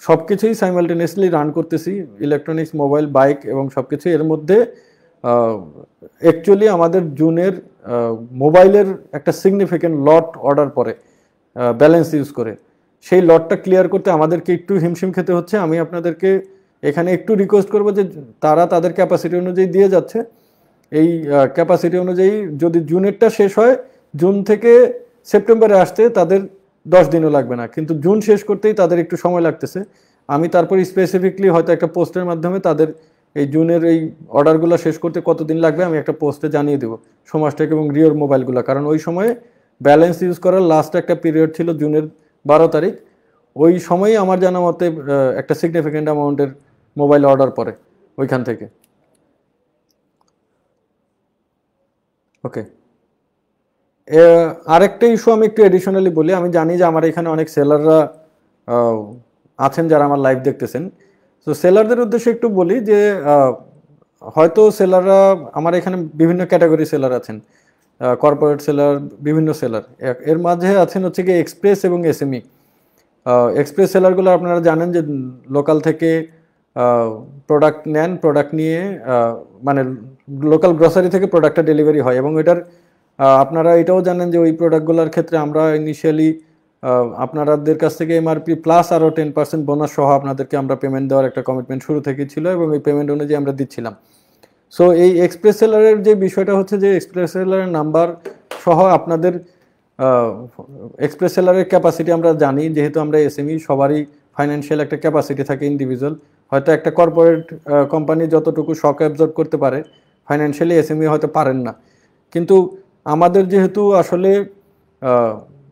সব কিছুই সাইমালটেনিয়াসলি রান করতেছি, ইলেকট্রনিক্স, মোবাইল, বাইক এবং সব কিছু। এর মধ্যে অ্যাকচুয়ালি আমাদের জুনের মোবাইলের একটা সিগনিফিক্যান্ট লট অর্ডার পরে ব্যালেন্স ইউজ করে, সেই লটটা ক্লিয়ার করতে আমাদেরকে একটু হিমশিম খেতে হচ্ছে। আমি আপনাদেরকে এখানে একটু রিকোয়েস্ট করবো যে তারা তাদের ক্যাপাসিটি অনুযায়ী দিয়ে যাচ্ছে, এই ক্যাপাসিটি অনুযায়ী যদি জুনেরটা শেষ হয়, জুন থেকে সেপ্টেম্বরে আসতে তাদের 10 দিনও লাগবে না, কিন্তু জুন শেষ করতেই তাদের একটু সময় লাগতেছে। আমি তারপর স্পেসিফিকলি হয়তো একটা পোস্টের মাধ্যমে তাদের এই জুনের এই অর্ডারগুলো শেষ করতে কতদিন লাগবে আমি একটা পোস্টে জানিয়ে দেবো, সমাজটেক এবং রিওর মোবাইলগুলো। কারণ ওই সময়ে ব্যালেন্স ইউজ করার লাস্ট একটা পিরিয়ড ছিল জুনের 12 তারিখ, ওই সময়ই আমার জানা মতে একটা সিগনিফিক্যান্ট অ্যামাউন্টের মোবাইল অর্ডার পড়ে ওইখান থেকে। ওকে, আরেকটা ইস্যু আমি একটু এডিশনালি বলি। আমি জানি যে আমার এখানে অনেক সেলাররা আছেন যারা আমার লাইভ দেখতেছেন। তো সেলারদের উদ্দেশ্যে একটু বলি যে হয়তো সেলাররা আমার এখানে বিভিন্ন ক্যাটাগরি সেলার আছেন, কর্পোরেট সেলার, বিভিন্ন সেলার। এর মাঝে আছেন হচ্ছে কি এক্সপ্রেস এবং এসএমই। এক্সপ্রেস সেলারগুলো আপনারা জানেন যে লোকাল থেকে প্রোডাক্ট নেন, প্রোডাক্ট নিয়ে মানে লোকাল গ্রসারি থেকে প্রোডাক্টটা ডেলিভারি হয়, এবং এটার আপনারা এটাও জানেন যে ওই প্রোডাক্টগুলোর ক্ষেত্রে আমরা ইনিশিয়ালি আপনাদের কাছ থেকে এমআরপি প্লাস আরও 10% বোনাস সহ আপনাদেরকে আমরা পেমেন্ট দেওয়ার একটা কমিটমেন্ট শুরু থেকেই ছিল, এবং এই পেমেন্ট অনুযায়ী আমরা দিচ্ছিলাম। সো এই এক্সপ্রেস সেলারের যে বিষয়টা হচ্ছে যে এক্সপ্রেস সেলারের নাম্বার সহ আপনাদের এক্সপ্রেস সেলারের ক্যাপাসিটি আমরা জানি, যেহেতু আমরা এসএমই সবারই ফাইন্যান্সিয়াল একটা ক্যাপাসিটি থাকে ইন্ডিভিজুয়াল। হয়তো একটা কর্পোরেট কোম্পানি যতটুকু শক অ্যাবজর্ব করতে পারে ফাইন্যান্সিয়ালি এসএমই হয়তো পারেন না, কিন্তু আমাদের যেহেতু আসলে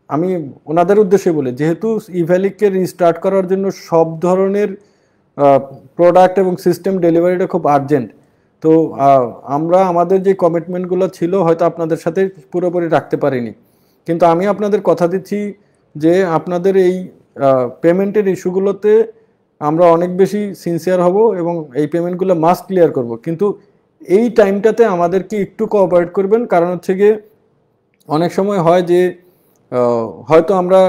আমি ওনাদের উদ্দেশ্যে বলি, যেহেতু ইভ্যালিককে রিস্টার্ট করার জন্য সব ধরনের প্রোডাক্ট এবং সিস্টেম ডেলিভারিটা খুব আর্জেন্ট। তো আমরা আমাদের যে কমিটমেন্টগুলো ছিল হয়তো আপনাদের সাথে পুরোপুরি রাখতে পারিনি, কিন্তু আমি আপনাদের কথা দিচ্ছি যে আপনাদের এই পেমেন্টের ইস্যুগুলোতে আমরা অনেক বেশি সিনসিয়ার হব এবং এই পেমেন্টগুলো মাস্ট ক্লিয়ার করব। কিন্তু এই টাইমটাতে আমাদেরকে একটু কোঅপারেট করবেন, কারণ হচ্ছে গিয়ে অনেক সময় হয় যে হয়তো আমরা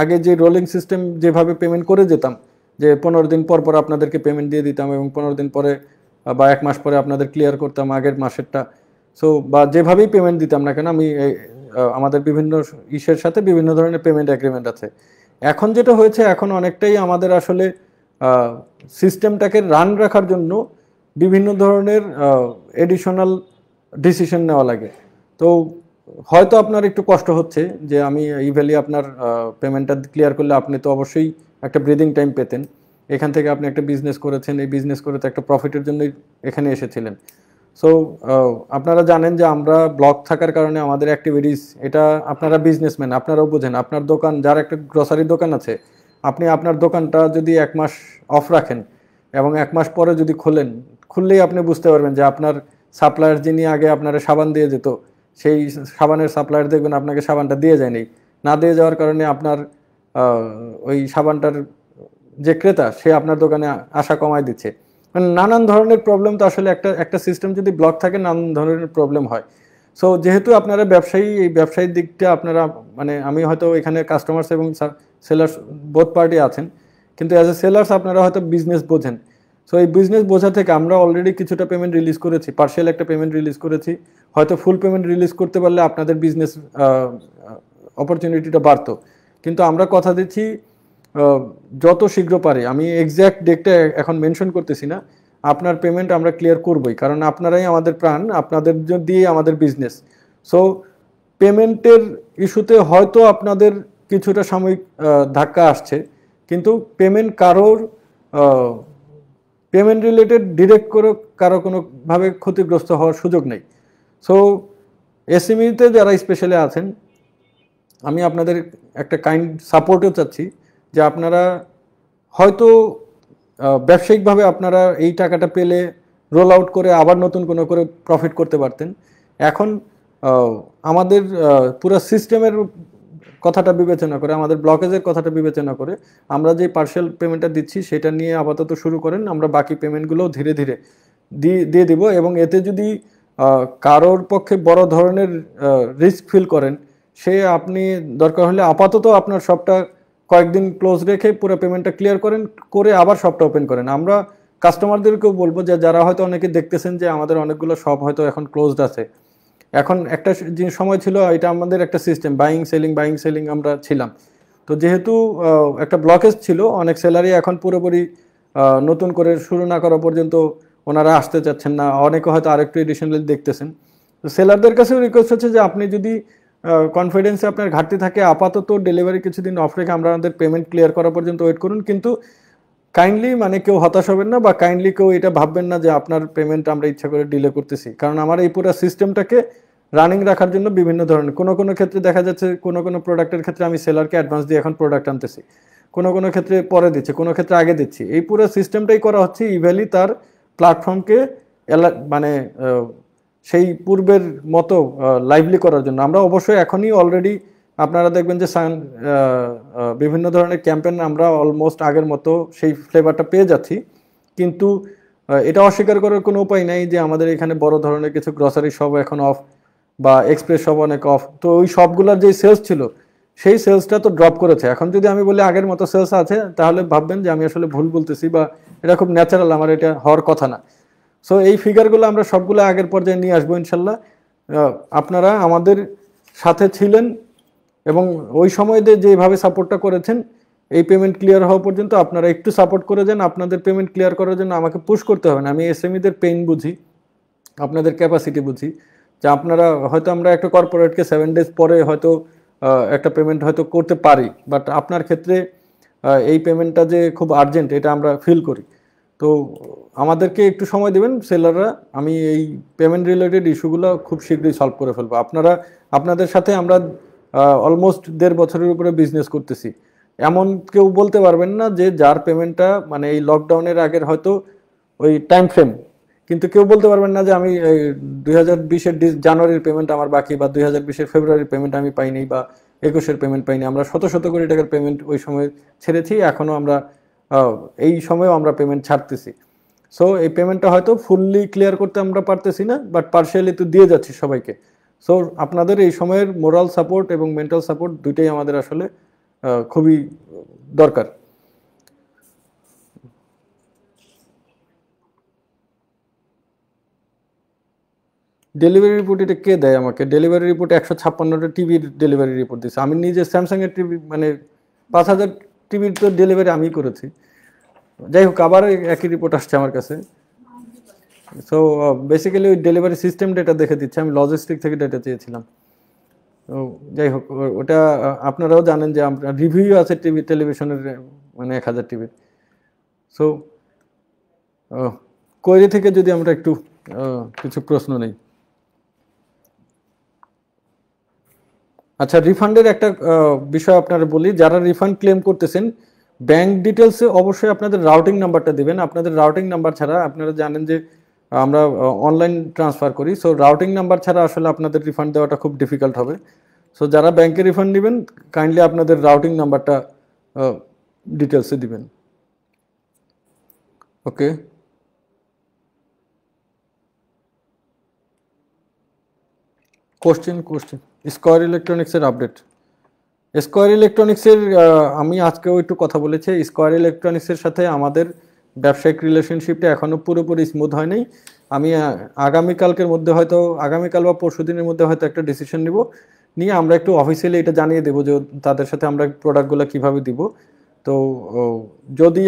আগে যে রোলিং সিস্টেম যেভাবে পেমেন্ট করে যেতাম, যে 15 দিন পর পর আপনাদেরকে পেমেন্ট দিয়ে দিতাম এবং 15 দিন পরে বা 1 মাস পরে আপনাদের ক্লিয়ার করতাম আগের মাসেরটা। সো বা যেভাবেই পেমেন্ট দিতাম না কেন, আমি আমাদের বিভিন্ন ইসের সাথে বিভিন্ন ধরনের পেমেন্ট অ্যাগ্রিমেন্ট আছে। এখন যেটা হয়েছে, এখন অনেকটাই আমাদের আসলে সিস্টেমটাকে রান রাখার জন্য বিভিন্ন ধরনের এডিশনাল ডিসিশন নেওয়া লাগে। তো হয়তো আপনার একটু কষ্ট হচ্ছে যে আমি ইভ্যালি আপনার পেমেন্টটা ক্লিয়ার করলে আপনি তো অবশ্যই একটা ব্রিদিং টাইম পেতেন। এখান থেকে আপনি একটা বিজনেস করেছেন, এই বিজনেস করে তো একটা প্রফিটের জন্যই এখানে এসেছিলেন। সো আপনারা জানেন যে আমরা ব্লক থাকার কারণে আমাদের অ্যাক্টিভিটিস, এটা আপনারা বিজনেসম্যান আপনারাও বোঝেন। আপনার দোকান, যার একটা গ্রসারি দোকান আছে, আপনি আপনার দোকানটা যদি 1 মাস অফ রাখেন এবং 1 মাস পরে যদি খুললেই আপনি বুঝতে পারবেন যে আপনার সাপ্লায়ার যিনি আগে আপনারা সাবান দিয়ে যেত, সেই সাবানের সাপ্লায়ার দেখবেন আপনাকে সাবানটা দিয়ে যায়নি, না দিয়ে যাওয়ার কারণে আপনার ওই সাবানটার যে ক্রেতা সে আপনার দোকানে আসা কমায় দিচ্ছে। মানে নানান ধরনের প্রবলেম, তো আসলে একটা একটা সিস্টেম যদি ব্লক থাকে নানান ধরনের প্রবলেম হয়। সো যেহেতু আপনারা ব্যবসায়ী, এই ব্যবসায়িক দিকটা আপনারা, মানে আমি হয়তো এখানে কাস্টমার্স এবং সেলার্স বোথ পার্টি আছেন, কিন্তু অ্যাজ এ সেলার্স আপনারা হয়তো বিজনেস বোঝেন। সো এই বিজনেস বোঝা থেকে আমরা অলরেডি কিছুটা পেমেন্ট রিলিজ করেছি, পার্শিয়াল একটা পেমেন্ট রিলিজ করেছি। হয়তো ফুল পেমেন্ট রিলিজ করতে পারলে আপনাদের বিজনেস অপরচুনিটিটা বাড়তো। কিন্তু আমরা কথা দিচ্ছি যত শীঘ্র পারে, আমি এক্স্যাক্ট ডেটটা এখন মেনশন করতেছি না, আপনার পেমেন্ট আমরা ক্লিয়ার করবই, কারণ আপনারাই আমাদের প্রাণ, আপনাদের দিয়ে আমাদের বিজনেস। সো পেমেন্টের ইস্যুতে হয়তো আপনাদের কিছুটা সাময়িক ধাক্কা আসছে, কিন্তু পেমেন্ট কারোর পেমেন্ট রিলেটেড ডিরেক্ট করে কারো কোনোভাবে ক্ষতিগ্রস্ত হওয়ার সুযোগ নেই। সো এসএমইতে যারা স্পেশালি আছেন, আমি আপনাদের একটা কাইন্ড সাপোর্টও চাচ্ছি যে আপনারা হয়তো ব্যবসায়িকভাবে আপনারা এই টাকাটা পেলে রোল আউট করে আবার নতুন কোনো করে প্রফিট করতে পারতেন। এখন আমাদের পুরো সিস্টেমের কথাটা বিবেচনা করে, আমাদের ব্লকেজের কথাটা বিবেচনা করে আমরা যে পার্শিয়াল পেমেন্টটা দিচ্ছি সেটা নিয়ে আপাতত শুরু করেন, আমরা বাকি পেমেন্টগুলো ধীরে ধীরে দিয়ে দিব। এবং এতে যদি কারোর পক্ষে বড় ধরনের রিস্ক ফিল করেন, সে আপনি দরকার হলে আপাতত আপনার শপটা কয়েকদিন ক্লোজ রেখে পুরো পেমেন্টটা ক্লিয়ার করে আবার শপটা ওপেন করেন। আমরা কাস্টমারদেরকেও বলবো যে যারা হয়তো অনেকে দেখতেছেন যে আমাদের অনেকগুলো শপ হয়তো এখন ক্লোজড আছে, এখন একটা সময় ছিল এটা আমাদের একটা সিস্টেম, বাইং সেলিং আমরা ছিলাম। তো যেহেতু একটা ব্লকেজ ছিল, অনেক সেলারই এখন পুরোপুরি নতুন করে শুরু না করা পর্যন্ত ওনারা আসতে চাচ্ছেন না, অনেকে হয়তো আরেকটু এডিশনালি দেখতেছেন। তো সেলারদের কাছেও রিকোয়েস্ট হচ্ছে যে আপনি যদি কনফিডেন্সে আপনার ঘাটতি থাকে, আপাতত ডেলিভারি কিছুদিন অফ রেখে আমরা আমাদের পেমেন্ট ক্লিয়ার করা পর্যন্ত ওয়েট করুন। কিন্তু কাইন্ডলি মানে কেউ হতাশ হবেন না, বা কাইন্ডলি কেউ এটা ভাববেন না যে আপনার পেমেন্ট আমরা ইচ্ছা করে ডিলে করতেছি, কারণ আমার এই পুরো সিস্টেমটাকে রানিং রাখার জন্য বিভিন্ন ধরনের কোনো ক্ষেত্রে দেখা যাচ্ছে কোনো প্রোডাক্টের ক্ষেত্রে আমি সেলারকে অ্যাডভান্স দিয়ে এখন প্রোডাক্ট আনতেছি, কোনো ক্ষেত্রে পরে দিচ্ছে, কোনো ক্ষেত্রে আগে দিচ্ছি। এই পুরো সিস্টেমটাই করা হচ্ছে ইভ্যালি তার প্ল্যাটফর্মকে মানে সেই পূর্বের মতো লাইভলি করার জন্য। আমরা অবশ্যই এখনই অলরেডি আপনারা দেখবেন যে বিভিন্ন ধরনের ক্যাম্পেইন আমরা অলমোস্ট আগের মতো সেই ফ্লেভারটা পেয়ে যাচ্ছি, কিন্তু এটা অস্বীকার করার কোনো উপায় নাই যে আমাদের এখানে বড় ধরনের কিছু গ্রসারি শপ এখন অফ, বা এক্সপ্রেস শপ অনেক অফ। তো ওই শপগুলোর যে সেলস ছিল সেই সেলসটা তো ড্রপ করেছে। এখন যদি আমি বলি আগের মতো সেলস আছে, তাহলে ভাববেন যে আমি আসলে ভুল বলতেছি, বা এটা খুব ন্যাচারাল, আমার এটা হওয়ার কথা না। সো এই ফিগারগুলো আমরা সবগুলো আগের পর্যায়ে নিয়ে আসবো ইনশাল্লাহ। আপনারা আমাদের সাথে ছিলেন এবং ওই সময় যেভাবে সাপোর্টটা করেছেন, এই পেমেন্ট ক্লিয়ার হওয়া পর্যন্ত আপনারা একটু সাপোর্ট করে যান। আপনাদের পেমেন্ট ক্লিয়ার করার জন্য আমাকে পুশ করতে হবে না, আমি এসএমইদের পেইন বুঝি, আপনাদের ক্যাপাসিটি বুঝি, যে আপনারা হয়তো আমরা একটা কর্পোরেটকে 7 days পরে হয়তো একটা পেমেন্ট হয়তো করতে পারি, বাট আপনার ক্ষেত্রে এই পেমেন্টটা যে খুব আর্জেন্ট এটা আমরা ফিল করি। তো আমাদেরকে একটু সময় দেবেন সেলাররা, আমি এই পেমেন্ট রিলেটেড ইস্যুগুলো খুব শীঘ্রই সলভ করে ফেলবো। আপনাদের সাথে আমরা অলমোস্ট 1.5 বছরের উপরে বিজনেস করতেছি। এমন কেউ বলতে পারবেন না যে যার পেমেন্টটা মানে এই লকডাউনের আগের হয়তো ওই টাইম ফ্রেম, কিন্তু কেউ বলতে পারবেন না যে আমি 2020-এর জানুয়ারির পেমেন্ট আমার বাকি, বা 2020-এর ফেব্রুয়ারির পেমেন্ট আমি পাইনি, বা 21-এর পেমেন্ট পাইনি। আমরা শত শত কোটি টাকার পেমেন্ট ওই সময় ছেড়েছি, এখনও আমরা এই সময়েও আমরা পেমেন্ট ছাড়তেছি। সো এই পেমেন্টটা হয়তো ফুললি ক্লিয়ার করতে আমরা পারতেছি না, বাট পার্শিয়ালি তো দিয়ে যাচ্ছি সবাইকে। সো আপনাদের এই সময়ের মোরাল সাপোর্ট এবং মেন্টাল সাপোর্ট দুইটাই আমাদের আসলে খুবই দরকার। ডেলিভারি রিপোর্ট এটা কে দেয় আমাকে? ডেলিভারি রিপোর্ট 156টা টিভির ডেলিভারি রিপোর্ট দিচ্ছে। আমি নিজে স্যামসাংয়ের টিভি মানে 5000 টিভির তো ডেলিভারি আমি করেছি। যাই হোক, আবার একই রিপোর্ট আসছে আমার কাছে। সো বেসিক্যালি ওই ডেলিভারি সিস্টেম ডেটা দেখে দিচ্ছে, আমি লজিস্টিক থেকে ডেটা চেয়েছিলাম। তো যাই হোক, ওটা আপনারাও জানেন যে আপনার রিভিউ আছে টেলিভিশনের মানে 1000 টিভির। সো কোয়েরি থেকে যদি আমরা একটু কিছু প্রশ্ন নেই। আচ্ছা, রিফান্ডের একটা বিষয় আপনারা বলি, যারা রিফান্ড ক্লেম করতেছেন ব্যাংক ডিটেলসে অবশ্যই আপনাদের রাউটিং নাম্বারটা দিবেন। আপনাদের রাউটিং নাম্বার ছাড়া আপনারা জানেন যে আমরা অনলাইন ট্রান্সফার করি। সো রাউটিং নাম্বার ছাড়া আসলে আপনাদের রিফান্ড দেওয়াটা খুব ডিফিকাল্ট হবে। সো যারা ব্যাংকে রিফান্ড নেবেন কাইন্ডলি আপনাদের রাউটিং নাম্বারটা ডিটেলসে দিবেন। ওকে, কোশ্চেন স্কয়ার ইলেকট্রনিক্সের আপডেট। স্কয়ার ইলেকট্রনিক্সের আমি আজকেও একটু কথা বলেছি। স্কয়ার ইলেকট্রনিক্সের সাথে আমাদের ব্যবসায়িক রিলেশনশিপটা এখনও পুরোপুরি স্মুথ হয়নি। আমি আগামীকালকের মধ্যে হয়তো আগামীকাল বা পরশু দিনের মধ্যে হয়তো একটা ডিসিশন নিয়ে আমরা একটু অফিসিয়ালি এটা জানিয়ে দেবো যে তাদের সাথে আমরা প্রোডাক্টগুলো কিভাবে দিব। তো যদি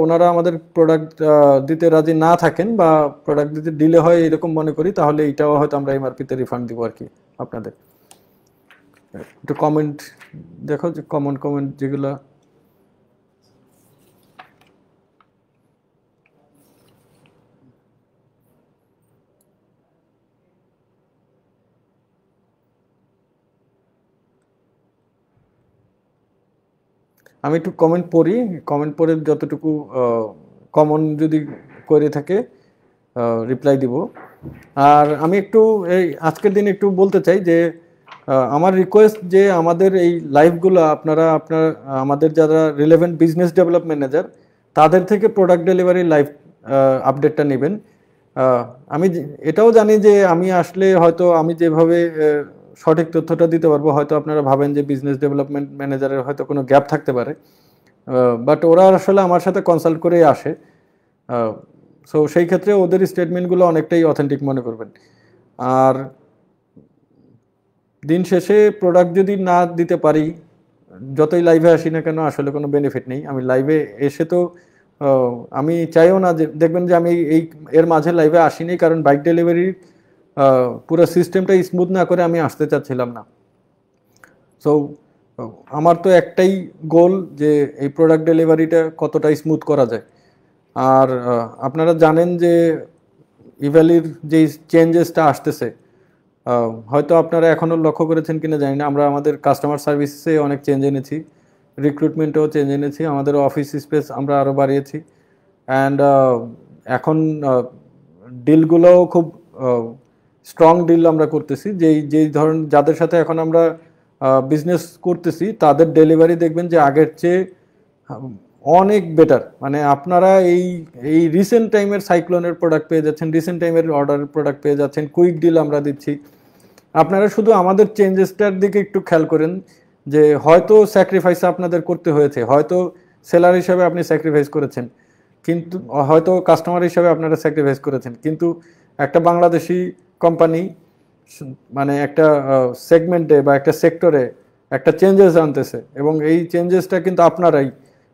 ওনারা আমাদের প্রোডাক্ট দিতে রাজি না থাকেন বা প্রোডাক্ট দিতে ডিলে হয় এরকম মনে করি, তাহলে এটাও হয়তো আমরা এমআরপিতে রিফান্ড দিব আর কি আপনাদের। একটু কমেন্ট দেখো, যে কমেন্ট যেগুলো আমি একটু কমেন্ট পড়ে যতটুকু কমন যদি করে থাকে রিপ্লাই দিব। আর আমি একটু এই আজকের দিন একটু বলতে চাই যে আমার রিকোয়েস্ট যে আমাদের এই লাইভগুলো আমাদের যারা রিলেভেন্ট বিজনেস ডেভেলপমেন্ট ম্যানেজার তাদের থেকে প্রোডাক্ট ডেলিভারি লাইভ আপডেটটা নেবেন। আমি এটাও জানি যে আমি আসলে হয়তো আমি যেভাবে সঠিক তথ্যটা দিতে পারবো, হয়তো আপনারা ভাবেন যে বিজনেস ডেভেলপমেন্ট ম্যানেজারের হয়তো কোনো গ্যাপ থাকতে পারে, বাট ওরা আসলে আমার সাথে কনসাল্ট করেই আসে। সো সেই ক্ষেত্রে ওদের স্টেটমেন্টগুলো অনেকটাই অথেন্টিক মনে করবেন। আর দিন শেষে প্রোডাক্ট যদি না দিতে পারি, যতই লাইভে আসি না কেন আসলে কোনো বেনিফিট নেই। আমি লাইভে এসে তো আমি চাইও না যে দেখবেন যে আমি এর মাঝে লাইভে আসিনি কারণ বাইক ডেলিভারির পুরো সিস্টেমটা স্মুথ না করে আমি আসতে চাচ্ছিলাম না। সো আমার তো একটাই গোল যে এই প্রোডাক্ট ডেলিভারিটা কতটা স্মুথ করা যায়। আর আপনারা জানেন যে ইভ্যালির যে চেঞ্জেসটা আসতেছে, হয়তো আপনারা এখনও লক্ষ্য করেছেন কিনা জানি না, আমরা আমাদের কাস্টমার সার্ভিসে অনেক চেঞ্জ এনেছি, রিক্রুটমেন্টেও চেঞ্জ এনেছি, আমাদের অফিস স্পেস আমরা আরও বাড়িয়েছি। অ্যান্ড এখন ডিলগুলোও খুব স্ট্রং ডিল আমরা করতেছি। যেই ধরনের যাদের সাথে এখন আমরা বিজনেস করতেছি তাদের ডেলিভারি দেখবেন যে আগের চেয়ে অনেক বেটার। মানে আপনারা এই রিসেন্ট টাইমের সাইক্লোনের প্রোডাক্ট পেয়ে যাচ্ছেন, রিসেন্ট টাইমের অর্ডারের প্রোডাক্ট পেয়ে যাচ্ছেন, কুইক ডিল আমরা দিচ্ছি। আপনারা শুধু আমাদের চেঞ্জেসটার দিকে একটু খেয়াল করেন যে হয়তো স্যাক্রিফাইস আপনাদের করতে হয়েছে, হয়তো সেলার হিসাবে আপনি স্যাক্রিফাইস করেছেন, কিন্তু হয়তো কাস্টমার হিসাবে আপনারা স্যাক্রিফাইস করেছেন, কিন্তু একটা বাংলাদেশি কোম্পানি মানে একটা সেগমেন্টে বা একটা সেক্টরে একটা চেঞ্জেস আনতেছে এবং এই চেঞ্জেসটা কিন্তু আপনারাই,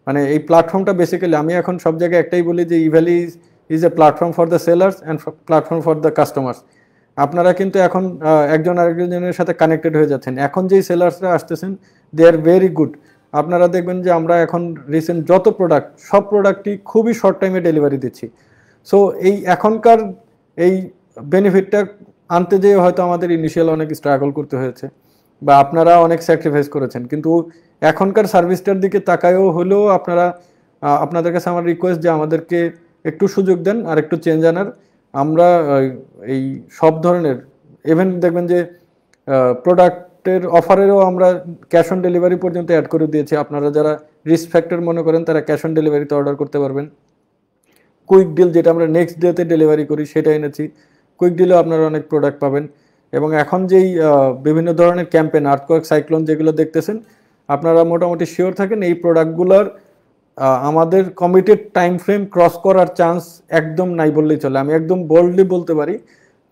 মানে এই প্ল্যাটফর্মটা বেসিক্যালি আমি এখন সব জায়গায় একটাই বলি যে Evaly is a platform for the sellers and platform for the customers. আপনারা কিন্তু এখন একজন আরেকজনের সাথে কানেক্টেড হয়ে যাচ্ছেন। এখন যেই সেলার্সরা আসতেছেন দে আর ভেরি গুড। আপনারা দেখবেন যে আমরা এখন রিসেন্ট যত প্রোডাক্ট সব প্রোডাক্টই খুবই শর্ট টাইমে ডেলিভারি দিচ্ছি। সো এই এখনকার এই বেনিফিটটা আনতে যেয়ে হয়তো আমাদের ইনিশিয়াল অনেক স্ট্রাগল করতে হয়েছে বা আপনারা অনেক স্যাক্রিফাইস করেছেন, কিন্তু এখনকার সার্ভিসটার দিকে তাকায়ও হলেও আপনাদের কাছে আমার রিকোয়েস্ট যে আমাদেরকে একটু সুযোগ দেন আর একটু চেঞ্জ আনার। আমরা এই সব ধরনের ইভেন দেখবেন যে প্রোডাক্টের অফারেরও আমরা ক্যাশ অন ডেলিভারি পর্যন্ত অ্যাড করে দিয়েছি। আপনারা যারা রিস্ক ফ্যাক্টর মনে করেন তারা ক্যাশ অন ডেলিভারিতে অর্ডার করতে পারবেন। কুইক ডিল যেটা আমরা নেক্সট ডেতে ডেলিভারি করি সেটা এনেছি, কুইক ডিলেও আপনারা অনেক প্রোডাক্ট পাবেন। এবং এখন যেই বিভিন্ন ধরনের ক্যাম্পেইন আর্থকোয়েক সাইক্লোন যেগুলো দেখতেছেন, আপনারা মোটামুটি শিওর থাকেন এই প্রোডাক্টগুলোর আমাদের কমিটেড টাইম ফ্রেম ক্রস করার চান্স একদম নাই বললেই চলে। আমি একদম বোল্ডলি বলতে পারি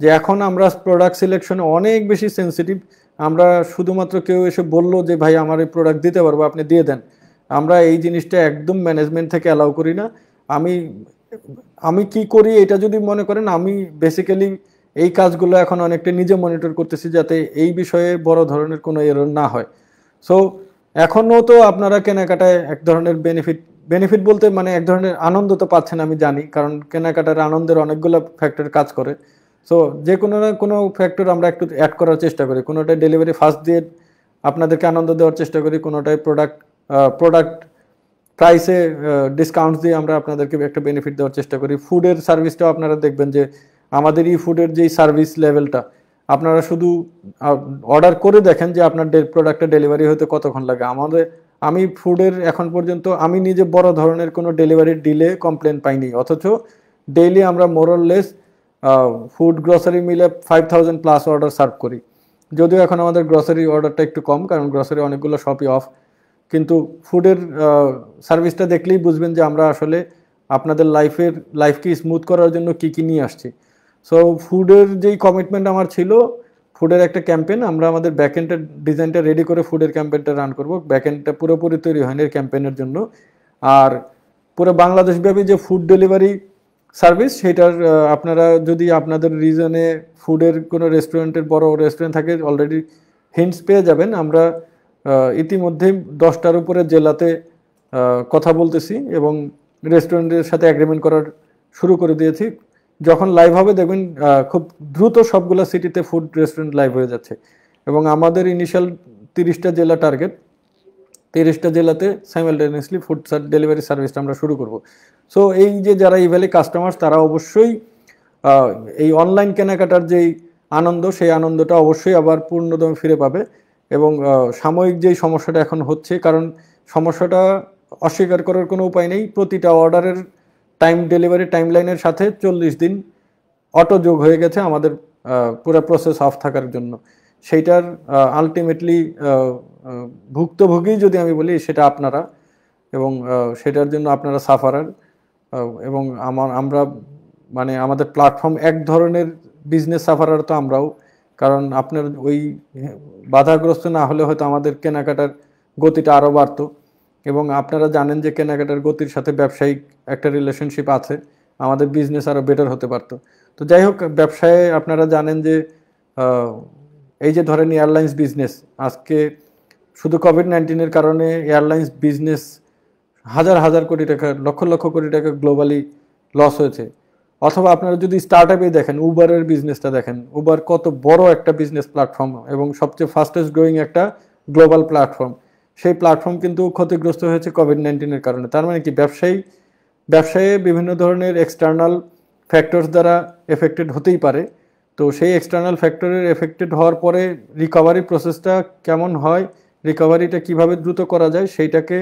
যে এখন আমরা প্রোডাক্ট সিলেকশনে অনেক বেশি সেন্সিটিভ। আমরা শুধুমাত্র কেউ এসে বললো যে ভাই আমার এই প্রোডাক্ট দিতে পারবো আপনি দিয়ে দেন, আমরা এই জিনিসটা একদম ম্যানেজমেন্ট থেকে অ্যালাউ করি না। আমি কি করি এটা যদি মনে করেন, আমি বেসিক্যালি এই কাজগুলো এখন অনেকটা নিজে মনিটর করতেছি যাতে এই বিষয়ে বড় ধরনের কোনো এরর না হয়। সো এখনও তো আপনারা কেনাকাটায় এক ধরনের বেনিফিট বলতে মানে এক ধরনের আনন্দ তো পাচ্ছেন আমি জানি, কারণ কেনাকাটার আনন্দের অনেকগুলো ফ্যাক্টর কাজ করে। সো যে কোনো না কোনো ফ্যাক্টর আমরা একটু অ্যাড করার চেষ্টা করি। কোনোটায় ডেলিভারি ফাস্ট দিয়ে আপনাদেরকে আনন্দ দেওয়ার চেষ্টা করি, কোনোটায় প্রোডাক্ট প্রাইসে ডিসকাউন্টস দিয়ে আমরা আপনাদেরকে একটা বেনিফিট দেওয়ার চেষ্টা করি। ফুডের সার্ভিসটাও আপনারা দেখবেন যে আমাদের ই ফুডের যেই সার্ভিস লেভেলটা, আপনারা শুধু অর্ডার করে দেখেন যে আপনার প্রোডাক্টটা ডেলিভারি হতে কতক্ষণ লাগে। আমি ফুডের এখন পর্যন্ত আমি নিজে বড় ধরনের কোনো ডেলিভারি ডিলে কমপ্লেন পাইনি, অথচ ডেইলি আমরা মোরলেস ফুড গ্রসারি মিলে 5000+ অর্ডার সার্ভ করি। যদিও এখন আমাদের গ্রসারি অর্ডারটা একটু কম, কারণ গ্রসারি অনেকগুলো শপই অফ, কিন্তু ফুডের সার্ভিসটা দেখলেই বুঝবেন যে আমরা আসলে আপনাদের লাইফকে স্মুথ করার জন্য কি কি নিয়ে আসছি। সো ফুডের যেই কমিটমেন্ট আমার ছিল, ফুডের একটা ক্যাম্পেইন, আমরা আমাদের ব্যাকএন্ডের ডিজাইনটা রেডি করে ফুডের ক্যাম্পেইনটা রান করব। ব্যাকএন্ডটা পুরোপুরি তৈরি হয়নি ক্যাম্পেইনের জন্য। আর পুরো বাংলাদেশব্যাপী যে ফুড ডেলিভারি সার্ভিস, সেটার আপনারা যদি আপনাদের রিজনে ফুডের কোনো রেস্টুরেন্টের বড় রেস্টুরেন্ট থাকে, অলরেডি হিন্টস পেয়ে যাবেন। আমরা ইতিমধ্যেই 10টার উপরে জেলাতে কথা বলতেছি এবং রেস্টুরেন্টের সাথে অ্যাগ্রিমেন্ট করার শুরু করে দিয়েছি। যখন লাইভ হবে দেখবেন খুব দ্রুত সবগুলো সিটিতে ফুড রেস্টুরেন্ট লাইভ হয়ে যাচ্ছে। এবং আমাদের ইনিশিয়াল 30টা জেলা টার্গেট, 30টা জেলাতে সাইমালটেনিয়াসলি ফুড ডেলিভারি সার্ভিসটা আমরা শুরু করব। সো এই যে যারা ইভ্যালি কাস্টমার, তারা অবশ্যই এই অনলাইন কেনাকাটার যেই আনন্দ, সেই আনন্দটা অবশ্যই আবার পূর্ণদমে ফিরে পাবে। এবং সাময়িক যেই সমস্যাটা এখন হচ্ছে, কারণ সমস্যাটা অস্বীকার করার কোনো উপায় নেই, প্রতিটা অর্ডারের ডেলিভারি টাইমলাইনের সাথে 40 দিন অটো যোগ হয়ে গেছে আমাদের পুরো প্রসেস অফ থাকার জন্য। সেইটার আলটিমেটলি ভুক্তভোগী যদি আমি বলি, সেটা আপনারা, এবং সেটার জন্য আপনারা সাফারার। এবং আমরা মানে আমাদের প্ল্যাটফর্ম এক ধরনের বিজনেস সাফারার তো আমরাও, কারণ আপনার ওই বাধাগ্রস্ত না হলে হয়তো আমাদের কেনাকাটার গতিটা আরও বাড়তো। এবং আপনারা জানেন যে কেনাকাটার গতির সাথে ব্যবসায়িক একটা রিলেশনশিপ আছে, আমাদের বিজনেস আরও বেটার হতে পারতো। তো যাই হোক, ব্যবসায় আপনারা জানেন যে এই যে ধরেন এয়ারলাইন্স বিজনেস, আজকে শুধু কোভিড-19 কারণে এয়ারলাইন্স বিজনেস হাজার হাজার কোটি টাকা, লক্ষ লক্ষ কোটি টাকা গ্লোবালি লস হয়েছে। অথবা আপনারা যদি স্টার্ট আপে দেখেন, উবারের বিজনেসটা দেখেন, উবার কত বড় একটা বিজনেস প্ল্যাটফর্ম এবং সবচেয়ে ফাস্টেস্ট গ্রোয়িং একটা গ্লোবাল প্ল্যাটফর্ম। সেই প্ল্যাটফর্ম কিন্তু ক্ষতিগ্রস্ত হয়েছে কোভিড-19 কারণে। তার মানে কি, ব্যবসায়ে বিভিন্ন ধরনের এক্সটার্নাল ফ্যাক্টরস দ্বারা এফেক্টেড হতেই পারে। তো সেই এক্সটার্নাল ফ্যাক্টরের এফেক্টেড হওয়ার পরে রিকভারি প্রসেসটা কেমন হয়, রিকভারিটা কিভাবে দ্রুত করা যায়, সেইটাকে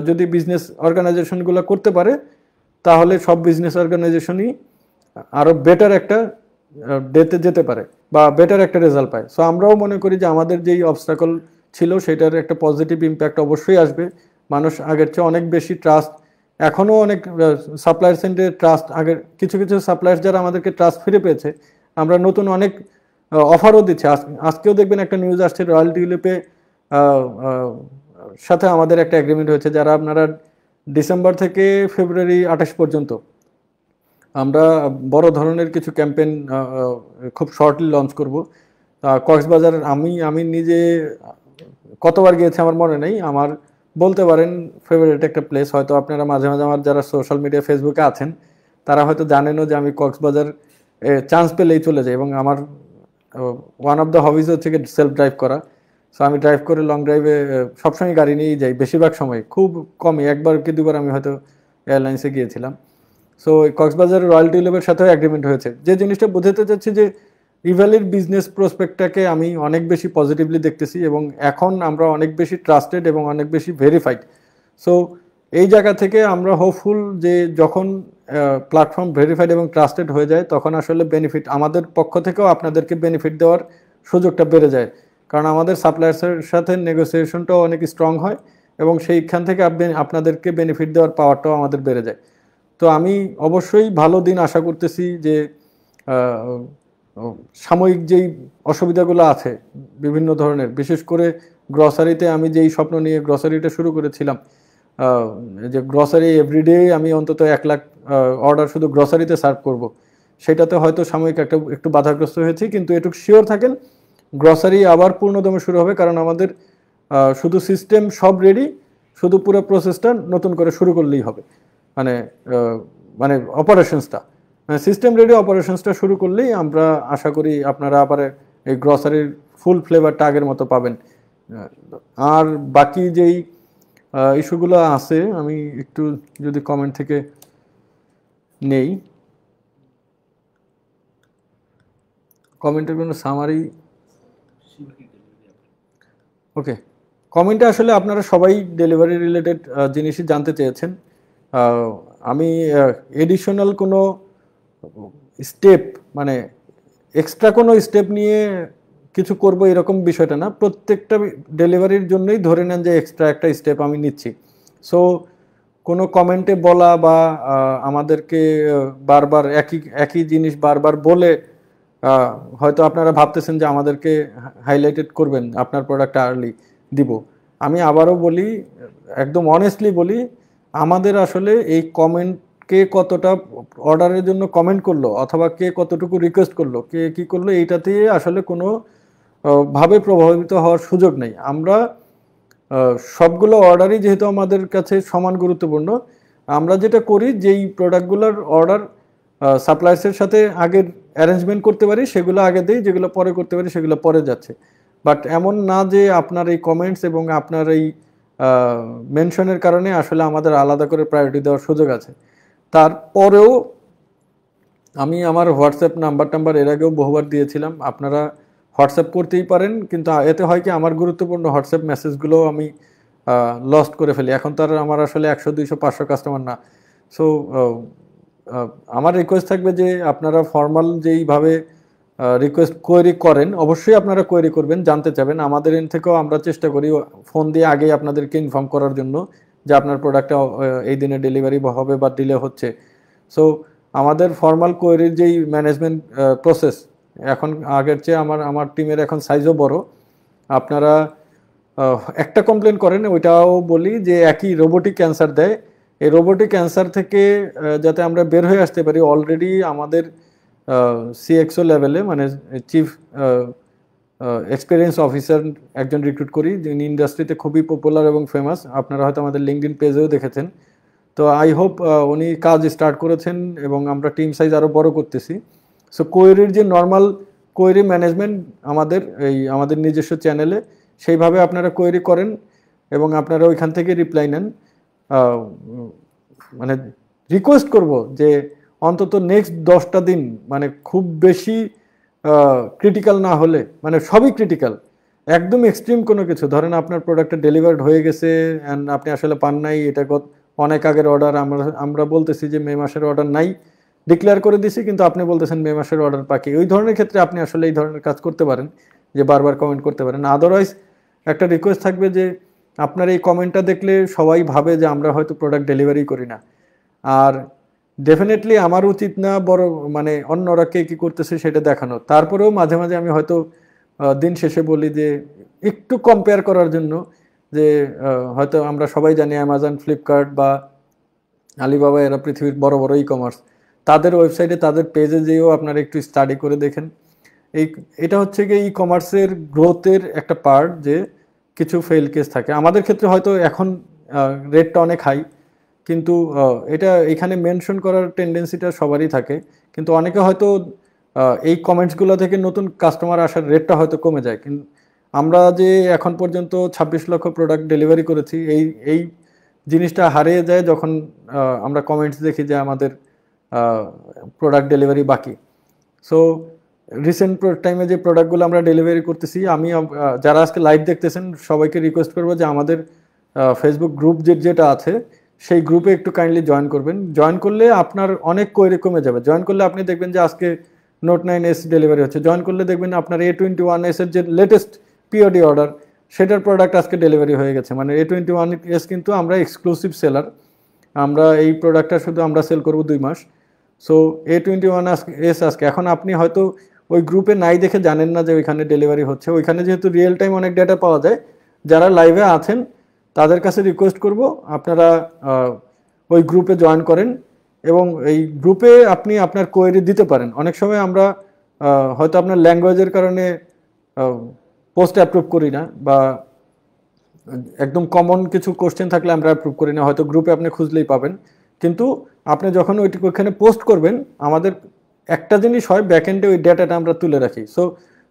যদি বিজনেস অর্গানাইজেশনগুলো করতে পারে, তাহলে সব বিজনেস অর্গানাইজেশনই আরও বেটার একটা ডেতে যেতে পারে বা বেটার একটা রেজাল্ট পায়। সো আমরাও মনে করি যে আমাদের যেই অবস্টাকল ছিল, সেটার একটা পজিটিভ ইম্প্যাক্ট অবশ্যই আসবে। মানুষ আগের চেয়ে অনেক বেশি ট্রাস্ট, এখনও অনেক সাপ্লায়ার সেন্টারে ট্রাস্ট, আগের কিছু কিছু সাপ্লায়ার যারা আমাদেরকে ট্রাস্ট ফিরে পেয়েছে, আমরা নতুন অনেক অফারও দিচ্ছি। আজকেও দেখবেন একটা নিউজ আসছে, রয়্যাল টিউলিপে সাথে আমাদের একটা এগ্রিমেন্ট হয়েছে, যারা আপনারা ডিসেম্বর থেকে ফেব্রুয়ারি 28 পর্যন্ত আমরা বড় ধরনের কিছু ক্যাম্পেইন খুব শর্টলি লঞ্চ করব। কক্সবাজার আমি নিজে কতবার গিয়েছি আমার মনে নেই, আমার বলতে পারেন ফেভারিট একটা প্লেস। হয়তো আপনারা মাঝে মাঝে আমার যারা সোশ্যাল মিডিয়া ফেসবুকে আছেন, তারা হয়তো জানেনও যে আমি কক্সবাজার চান্স পেলেই চলে যাই। এবং আমার ওয়ান অফ দ্য হবিজ হচ্ছে সেলফ ড্রাইভ করা। সো আমি ড্রাইভ করে লং ড্রাইভে সবসময় গাড়ি নিয়েই যাই, বেশিরভাগ সময়, খুব কমই, একবার কি দুবার আমি হয়তো এয়ারলাইন্সে গিয়েছিলাম। সো কক্সবাজারের রয়্যাল টিউলিপের সাথেও অ্যাগ্রিমেন্ট হয়েছে। যে জিনিসটা বোঝাতে চাচ্ছি যে ইভ্যালির বিজনেস প্রসপেক্টটাকে আমি অনেক বেশি পজিটিভলি দেখতেছি এবং এখন আমরা অনেক বেশি ট্রাস্টেড এবং অনেক বেশি ভেরিফাইড। সো এই জায়গা থেকে আমরা হোপফুল যে যখন প্ল্যাটফর্ম ভেরিফাইড এবং ট্রাস্টেড হয়ে যায়, তখন আসলে বেনিফিট আমাদের পক্ষ থেকেও আপনাদেরকে বেনিফিট দেওয়ার সুযোগটা বেড়ে যায়। কারণ আমাদের সাপ্লায়ার্সের সাথে নেগোসিয়েশনটাও অনেক স্ট্রং হয় এবং সেইখান থেকে আপনাদেরকে বেনিফিট দেওয়ার পাওয়ারটাও আমাদের বেড়ে যায়। তো আমি অবশ্যই ভালো দিন আশা করতেছি যে সাময়িক যেই অসুবিধাগুলো আছে বিভিন্ন ধরনের, বিশেষ করে গ্রসারিতে, আমি যেই স্বপ্ন নিয়ে গ্রসারিটা শুরু করেছিলাম, যে গ্রসারি এভরিডে আমি অন্তত 1 লাখ অর্ডার শুধু গ্রসারিতে সার্ভ করব, সেটাতে হয়তো সাময়িক একটু বাধাগ্রস্ত হয়েছি। কিন্তু এটুকু শিওর থাকেন, গ্রসারি আবার পূর্ণদমে শুরু হবে, কারণ আমাদের শুধু সিস্টেম সব রেডি, শুধু পুরো প্রসেসটা নতুন করে শুরু করলেই হবে। মানে অপারেশনসটা, সিস্টেম রেডি, অপারেশনসটা শুরু করলেই আমরা আশা করি আপনারা আবার এই গ্রসারির ফুল ফ্লেভারটা আগের মতো পাবেন। আর বাকি যেই ইস্যুগুলো আছে, আমি একটু যদি কমেন্ট থেকে নেই। কমেন্টের কোনো সামারি? ওকে, কমেন্টে আসলে আপনারা সবাই ডেলিভারি রিলেটেড জিনিসই জানতে চেয়েছেন। আমি এডিশনাল কোনো স্টেপ মানে এক্সট্রা কোনো স্টেপ নিয়ে কিছু করব এরকম বিষয়টা না, প্রত্যেকটা ডেলিভারির জন্যই ধরে নেন যে এক্সট্রা একটা স্টেপ আমি নিচ্ছি। সো কোনো কমেন্টে বলা বা আমাদেরকে বারবার একই একই জিনিস বারবার বলে হয়তো আপনারা ভাবতেছেন যে আমাদেরকে হাইলাইটেড করবেন, আপনার প্রোডাক্ট আর্লি দিব। আমি আবারও বলি, একদম অনেস্টলি বলি, আমাদের আসলে এই কমেন্ট, কে কতটা অর্ডারের জন্য কমেন্ট করলো অথবা কে কতটুকু রিকোয়েস্ট করলো, কে কি করলো, এইটাতে আসলে কোনো ভাবে প্রভাবিত হওয়ার সুযোগ নেই। আমরা সবগুলো অর্ডারই যেহেতু আমাদের কাছে সমান গুরুত্বপূর্ণ, আমরা যেটা করি যেই প্রোডাক্টগুলোর অর্ডার সাপ্লায়ার্সের সাথে আগের অ্যারেঞ্জমেন্ট করতে পারি সেগুলো আগে দিই, যেগুলো পরে করতে পারি সেগুলো পরে যাচ্ছে। বাট এমন না যে আপনার এই কমেন্টস এবং আপনার এই মেনশনের কারণে আসলে আমাদের আলাদা করে প্রায়োরিটি দেওয়ার সুযোগ আছে। তারপরেও আমি আমার হোয়াটসঅ্যাপ নাম্বার এর আগেও বহুবার দিয়েছিলাম, আপনারা হোয়াটসঅ্যাপ করতেই পারেন, কিন্তু এতে হয় কি আমার গুরুত্বপূর্ণ হোয়াটসঅ্যাপ মেসেজগুলো আমি লস্ট করে ফেলি। এখন তার আমার আসলে 100, 200, 500 কাস্টমার না। সো আমার রিকোয়েস্ট থাকবে যে আপনারা ফর্মাল যেইভাবে রিকোয়েস্ট কোয়েরি করেন, অবশ্যই আপনারা কোয়েরি করবেন, জানতে চাবেন। আমাদের এন থেকেও আমরা চেষ্টা করি ফোন দিয়ে আগেই আপনাদেরকে ইনফর্ম করার জন্য যে আপনার প্রোডাক্টটা এই দিনে ডেলিভারি হবে বা ডিলে হচ্ছে। সো আমাদের ফর্মাল কোয়েরির যেই ম্যানেজমেন্ট প্রসেস, এখন আগের চেয়ে আমার টিমের এখন সাইজও বড়। আপনারা একটা কমপ্লেন করেন, ওইটাও বলি যে একই রোবোটিক ক্যান্সার দেয়। এই রোবোটিক ক্যান্সার থেকে যাতে আমরা বের হয়ে আসতে পারি, অলরেডি আমাদের সিএক্সও লেভেলে মানে চিফ এক্সপিরিয়েন্স অফিসার একজন রিক্রুট করি, যিনি ইন্ডাস্ট্রিতে খুবই পপুলার এবং ফেমাস। আপনারা হয়তো আমাদের লিঙ্কডইন পেজেও দেখেছেন। তো আই হোপ উনি কাজ স্টার্ট করেছেন এবং আমরা টিম সাইজ আরও বড় করতেছি। সো কোয়েরির যে নর্মাল কোয়েরি ম্যানেজমেন্ট আমাদের নিজস্ব চ্যানেলে, সেইভাবে আপনারা কোয়েরি করেন এবং আপনারা ওইখান থেকে রিপ্লাই নেন। মানে রিকোয়েস্ট করব যে অন্তত নেক্সট 10টা দিন, মানে খুব বেশি ক্রিটিক্যাল না হলে, মানে সবই ক্রিটিক্যাল, একদম এক্সট্রিম কোনো কিছু, ধরেন আপনার প্রোডাক্টটা ডেলিভার্ড হয়ে গেছে অ্যান্ড আপনি আসলে পান নাই, এটা অনেক আগের অর্ডার, আমরা বলতেছি যে মে মাসের অর্ডার নাই, ডিক্লেয়ার করে দিছি, কিন্তু আপনি বলতেছেন মে মাসের অর্ডার বাকি। ওই ধরনের ক্ষেত্রে আপনি আসলে এই ধরনের কাজ করতে পারেন, যে বারবার কমেন্ট করতে পারেন। আদারওয়াইজ একটা রিকোয়েস্ট থাকবে যে আপনার এই কমেন্টটা দেখলে সবাই ভাবে যে আমরা হয়তো প্রোডাক্ট ডেলিভারি করি না। আর ডেফিনেটলি আমার উচিত না বড় মানে অন্যরা কে কী করতেছে সেটা দেখানো। তারপরেও মাঝে মাঝে আমি হয়তো দিন শেষে বলি যে একটু কম্পেয়ার করার জন্য, যে হয়তো আমরা সবাই জানি অ্যামাজন, ফ্লিপকার্ট বা আলিবাবা এরা পৃথিবীর বড় বড় ই কমার্স, তাদের ওয়েবসাইটে তাদের পেজে যেয়েও আপনারা একটু স্টাডি করে দেখেন। এটা হচ্ছে গিয়ে ই কমার্সের গ্রোথের একটা পার্ট, যে কিছু ফেল কেস থাকে। আমাদের ক্ষেত্রে হয়তো এখন রেটটা অনেক হাই, কিন্তু এটা এখানে মেনশন করার টেন্ডেন্সিটা সবারই থাকে, কিন্তু অনেকে হয়তো এই কমেন্টসগুলো থেকে নতুন কাস্টমার আসার রেটটা হয়তো কমে যায়। কিন্তু আমরা যে এখন পর্যন্ত 26 লক্ষ প্রোডাক্ট ডেলিভারি করেছি, এই জিনিসটা হারিয়ে যায় যখন আমরা কমেন্টস দেখি যে আমাদের প্রোডাক্ট ডেলিভারি বাকি। সো রিসেন্ট টাইমে যে প্রোডাক্টগুলো আমরা ডেলিভারি করতেছি, আমি যারা আজকে লাইভ দেখতেছেন সবাইকে রিকোয়েস্ট করবো যে আমাদের ফেসবুক গ্রুপ যেটা আছে সেই গ্রুপে একটু কাইন্ডলি জয়েন করবেন। জয়েন করলে আপনার অনেক কোয়েরি কমে যাবে। জয়েন করলে আপনি দেখবেন যে আজকে নোট 9S ডেলিভারি হচ্ছে, জয়েন করলে দেখবেন আপনার A21S এর যে লেটেস্ট পিওডি অর্ডার, সেটার প্রোডাক্ট আজকে ডেলিভারি হয়ে গেছে। মানে A21S কিন্তু আমরা এক্সক্লুসিভ সেলার, আমরা এই প্রোডাক্টটা শুধু আমরা সেল করব 2 মাস। সো A21S আজকে, এখন আপনি হয়তো ওই গ্রুপে নাই দেখে জানেন না যে ওইখানে ডেলিভারি হচ্ছে। ওইখানে যেহেতু রিয়েল টাইম অনেক ডেটা পাওয়া যায়, যারা লাইভে আছেন তাদের কাছে রিকোয়েস্ট করব আপনারা ওই গ্রুপে জয়েন করেন এবং এই গ্রুপে আপনি আপনার কোয়েরি দিতে পারেন। অনেক সময় আমরা হয়তো আপনার ল্যাঙ্গুয়েজের কারণে পোস্ট অ্যাপ্রুভ করি না, বা একদম কমন কিছু কোশ্চেন থাকলে আমরা অ্যাপ্রুভ করি না, হয়তো গ্রুপে আপনি খুঁজলেই পাবেন। কিন্তু আপনি যখন ওইখানে পোস্ট করবেন, আমাদের একটা জিনিস হয়, ব্যাকএন্ডে ওই ডেটাটা আমরা তুলে রাখি। সো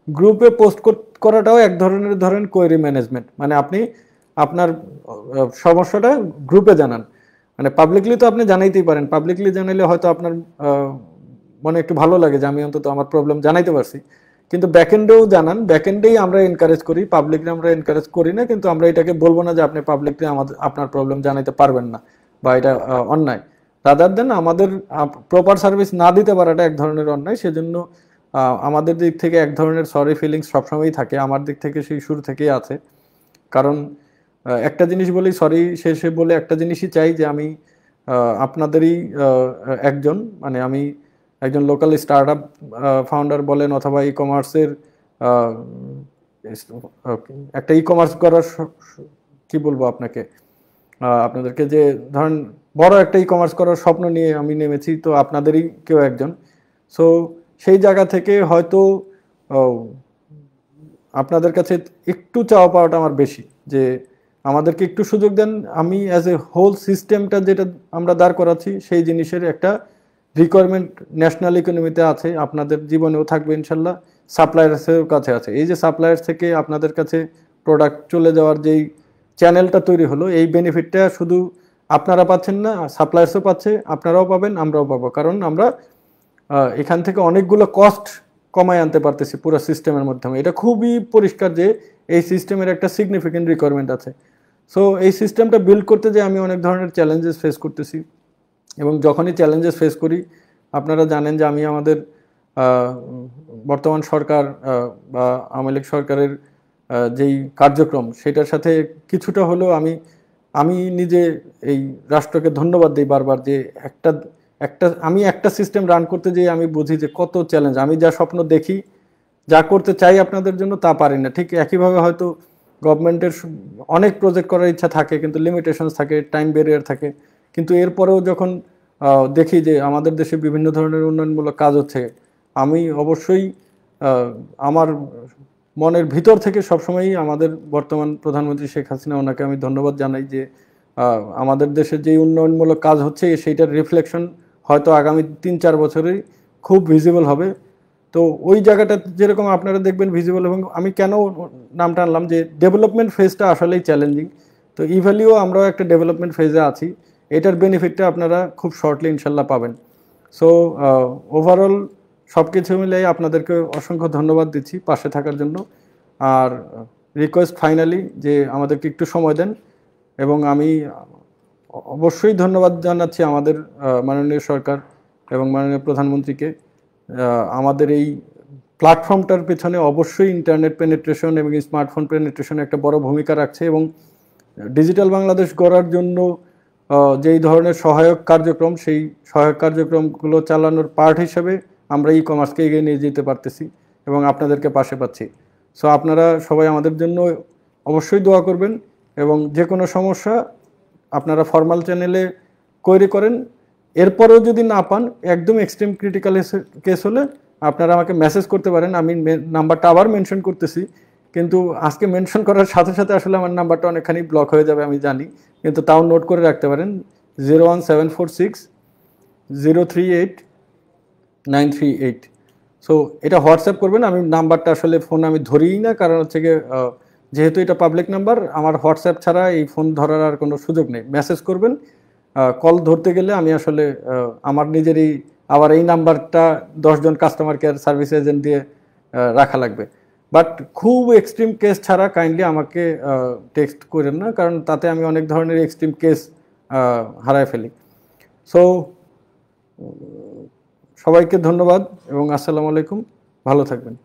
গ্রুপে পোস্ট করাটাও এক ধরনের ধরেন কোয়েরি ম্যানেজমেন্ট, মানে আপনি আপনার সমস্যাটা গ্রুপে জানান। মানে পাবলিকলি তো আপনি জানাইতেই পারেন, পাবলিকলি জানাইলে হয়তো আপনার মনে একটু ভালো লাগে যে আমি অন্তত আমার প্রবলেম জানাইতে পারছি। কিন্তু ব্যাকএন্ডেও জানান, ব্যাকএন্ডেই আমরা এনকারেজ করি, পাবলিকলি আমরা এনকারেজ করি না, কিন্তু আমরা এটাকে বলবো না যে আপনি পাবলিকলি আমাদের আপনার প্রবলেম জানাইতে পারবেন না বা এটা অন্যায়। রাদার দেন আমাদের প্রপার সার্ভিস না দিতে পারাটা এক ধরনের অন্যায়, সেজন্য আমাদের দিক থেকে এক ধরনের সরি ফিলিংস সবসময়ই থাকে, আমার দিক থেকে সেই শুরু থেকেই আছে। কারণ একটা জিনিস বলি, সরি শেষে বলে একটা জিনিসই চাই যে আমি আপনাদেরই একজন, মানে আমি একজন লোকাল স্টার্ট আপ ফাউন্ডার বলেন অথবা ই কমার্সের একটা ই কমার্স করার কি বলবো আপনাকে, আপনাদেরকে যে ধরেন বড় একটা ই কমার্স করার স্বপ্ন নিয়ে আমি নেমেছি, তো আপনাদেরই কেউ একজন। সো সেই জায়গা থেকে হয়তো আপনাদের কাছে একটু চাওয়া পাওয়াটা আমার বেশি, যে আমাদেরকে একটু সুযোগ দেন। আমি অ্যাজ এ হোল সিস্টেমটা যেটা আমরা দাঁড় করাচ্ছি সেই জিনিসের একটা রিকোয়ারমেন্ট ন্যাশনাল ইকোনমিতে আছে, আপনাদের জীবনেও থাকবে ইনশাল্লাহ, সাপ্লায়ার্সের কাছে আছে। এই যে সাপ্লায়ার্স থেকে আপনাদের কাছে প্রোডাক্ট চলে যাওয়ার যেই চ্যানেলটা তৈরি হলো, এই বেনিফিটটা শুধু আপনারা পাচ্ছেন না, সাপ্লায়ার্সও পাচ্ছে, আপনারাও পাবেন, আমরাও পাবো। কারণ আমরা এখান থেকে অনেকগুলো কস্ট কমায় আনতে পারতেছি পুরো সিস্টেমের মাধ্যমে। এটা খুবই পরিষ্কার যে এই সিস্টেমের একটা সিগনিফিকেন্ট রিকোয়ারমেন্ট আছে। সো এই সিস্টেমটা বিল্ড করতে যে আমি অনেক ধরনের চ্যালেঞ্জেস ফেস করতেছি, এবং যখনই চ্যালেঞ্জেস ফেস করি, আপনারা জানেন যে আমি আমাদের বর্তমান সরকার বা আওয়ামী লীগ সরকারের যেই কার্যক্রম সেটার সাথে কিছুটা হলেও আমি নিজে এই রাষ্ট্রকে ধন্যবাদ দিই বারবার, যে একটা আমি একটা সিস্টেম রান করতে যেয়ে আমি বুঝি যে কত চ্যালেঞ্জ। আমি যা স্বপ্ন দেখি, যা করতে চাই আপনাদের জন্য, তা পারি না। ঠিক একইভাবে হয়তো গভর্নমেন্টের অনেক প্রজেক্ট করার ইচ্ছা থাকে, কিন্তু লিমিটেশনস থাকে, টাইম ব্যারিয়ার থাকে। কিন্তু এরপরেও যখন দেখি যে আমাদের দেশে বিভিন্ন ধরনের উন্নয়নমূলক কাজ হচ্ছে, আমি অবশ্যই আমার মনের ভিতর থেকে সবসময়ই আমাদের বর্তমান প্রধানমন্ত্রী শেখ হাসিনা, ওনাকে আমি ধন্যবাদ জানাই যে আমাদের দেশে যে উন্নয়নমূলক কাজ হচ্ছে সেইটার রিফ্লেকশন হয়তো আগামী 3-4 বছরেই খুব ভিজিবল হবে। তো ওই জায়গাটা যেরকম আপনারা দেখবেন ভিজিবল, এবং আমি কেন নামটা আনলাম যে ডেভেলপমেন্ট ফেজটা আসলেই চ্যালেঞ্জিং। তো ইভ্যালিও আমরাও একটা ডেভেলপমেন্ট ফেজে আছি, এটার বেনিফিটটা আপনারা খুব শর্টলি ইনশাল্লাহ পাবেন। সো ওভারঅল সব কিছু মিলিয়ে আপনাদেরকে অসংখ্য ধন্যবাদ দিচ্ছি পাশে থাকার জন্য। আর রিকোয়েস্ট ফাইনালি যে আমাদেরকে একটু সময় দেন, এবং আমি অবশ্যই ধন্যবাদ জানাচ্ছি আমাদের মাননীয় সরকার এবং মাননীয় প্রধানমন্ত্রীকে। আমাদের এই প্ল্যাটফর্মটার পেছনে অবশ্যই ইন্টারনেট পেনিট্রেশন এবং স্মার্টফোন পেনিট্রেশন একটা বড় ভূমিকা রাখছে, এবং ডিজিটাল বাংলাদেশ গড়ার জন্য যেই ধরনের সহায়ক কার্যক্রম, সেই সহায়ক কার্যক্রমগুলো চালানোর পার্ট হিসেবে আমরা ই কমার্সকে এগিয়ে নিয়ে যেতে পারতেছি এবং আপনাদেরকে পাশে পাচ্ছি। সো আপনারা সবাই আমাদের জন্য অবশ্যই দোয়া করবেন, এবং যে কোনো সমস্যা আপনারা ফর্মাল চ্যানেলে কোয়েরি করেন। এরপরেও যদি না পান, একদম এক্সট্রিম ক্রিটিক্যাল কেস হলে আপনারা আমাকে মেসেজ করতে পারেন। আমি নাম্বারটা আবার মেনশন করতেছি, কিন্তু আজকে মেনশন করার সাথে সাথে আসলে আমার নাম্বারটা অনেকখানি ব্লক হয়ে যাবে আমি জানি, কিন্তু তাও নোট করে রাখতে পারেন 01746038938। সো এটা হোয়াটসঅ্যাপ করবেন। আমি নাম্বারটা আসলে ফোন আমি ধরিই না, কারণ হচ্ছে গিয়ে যেহেতু এটা পাবলিক নাম্বার, আমার হোয়াটসঅ্যাপ ছাড়া এই ফোন ধরার আর কোনো সুযোগ নেই। মেসেজ করবেন, কল ধরতে গেলে আমি আসলে আমার নিজেরই আবার এই নাম্বারটা 10 জন কাস্টমার কেয়ার সার্ভিস এজেন্ট দিয়ে রাখা লাগবে। বাট খুব এক্সট্রিম কেস ছাড়া কাইন্ডলি আমাকে টেক্সট করেন না, কারণ তাতে আমি অনেক ধরনের এক্সট্রিম কেস হারায় ফেলি। সো সবাইকে ধন্যবাদ এবং আসসালামু আলাইকুম, ভালো থাকবেন।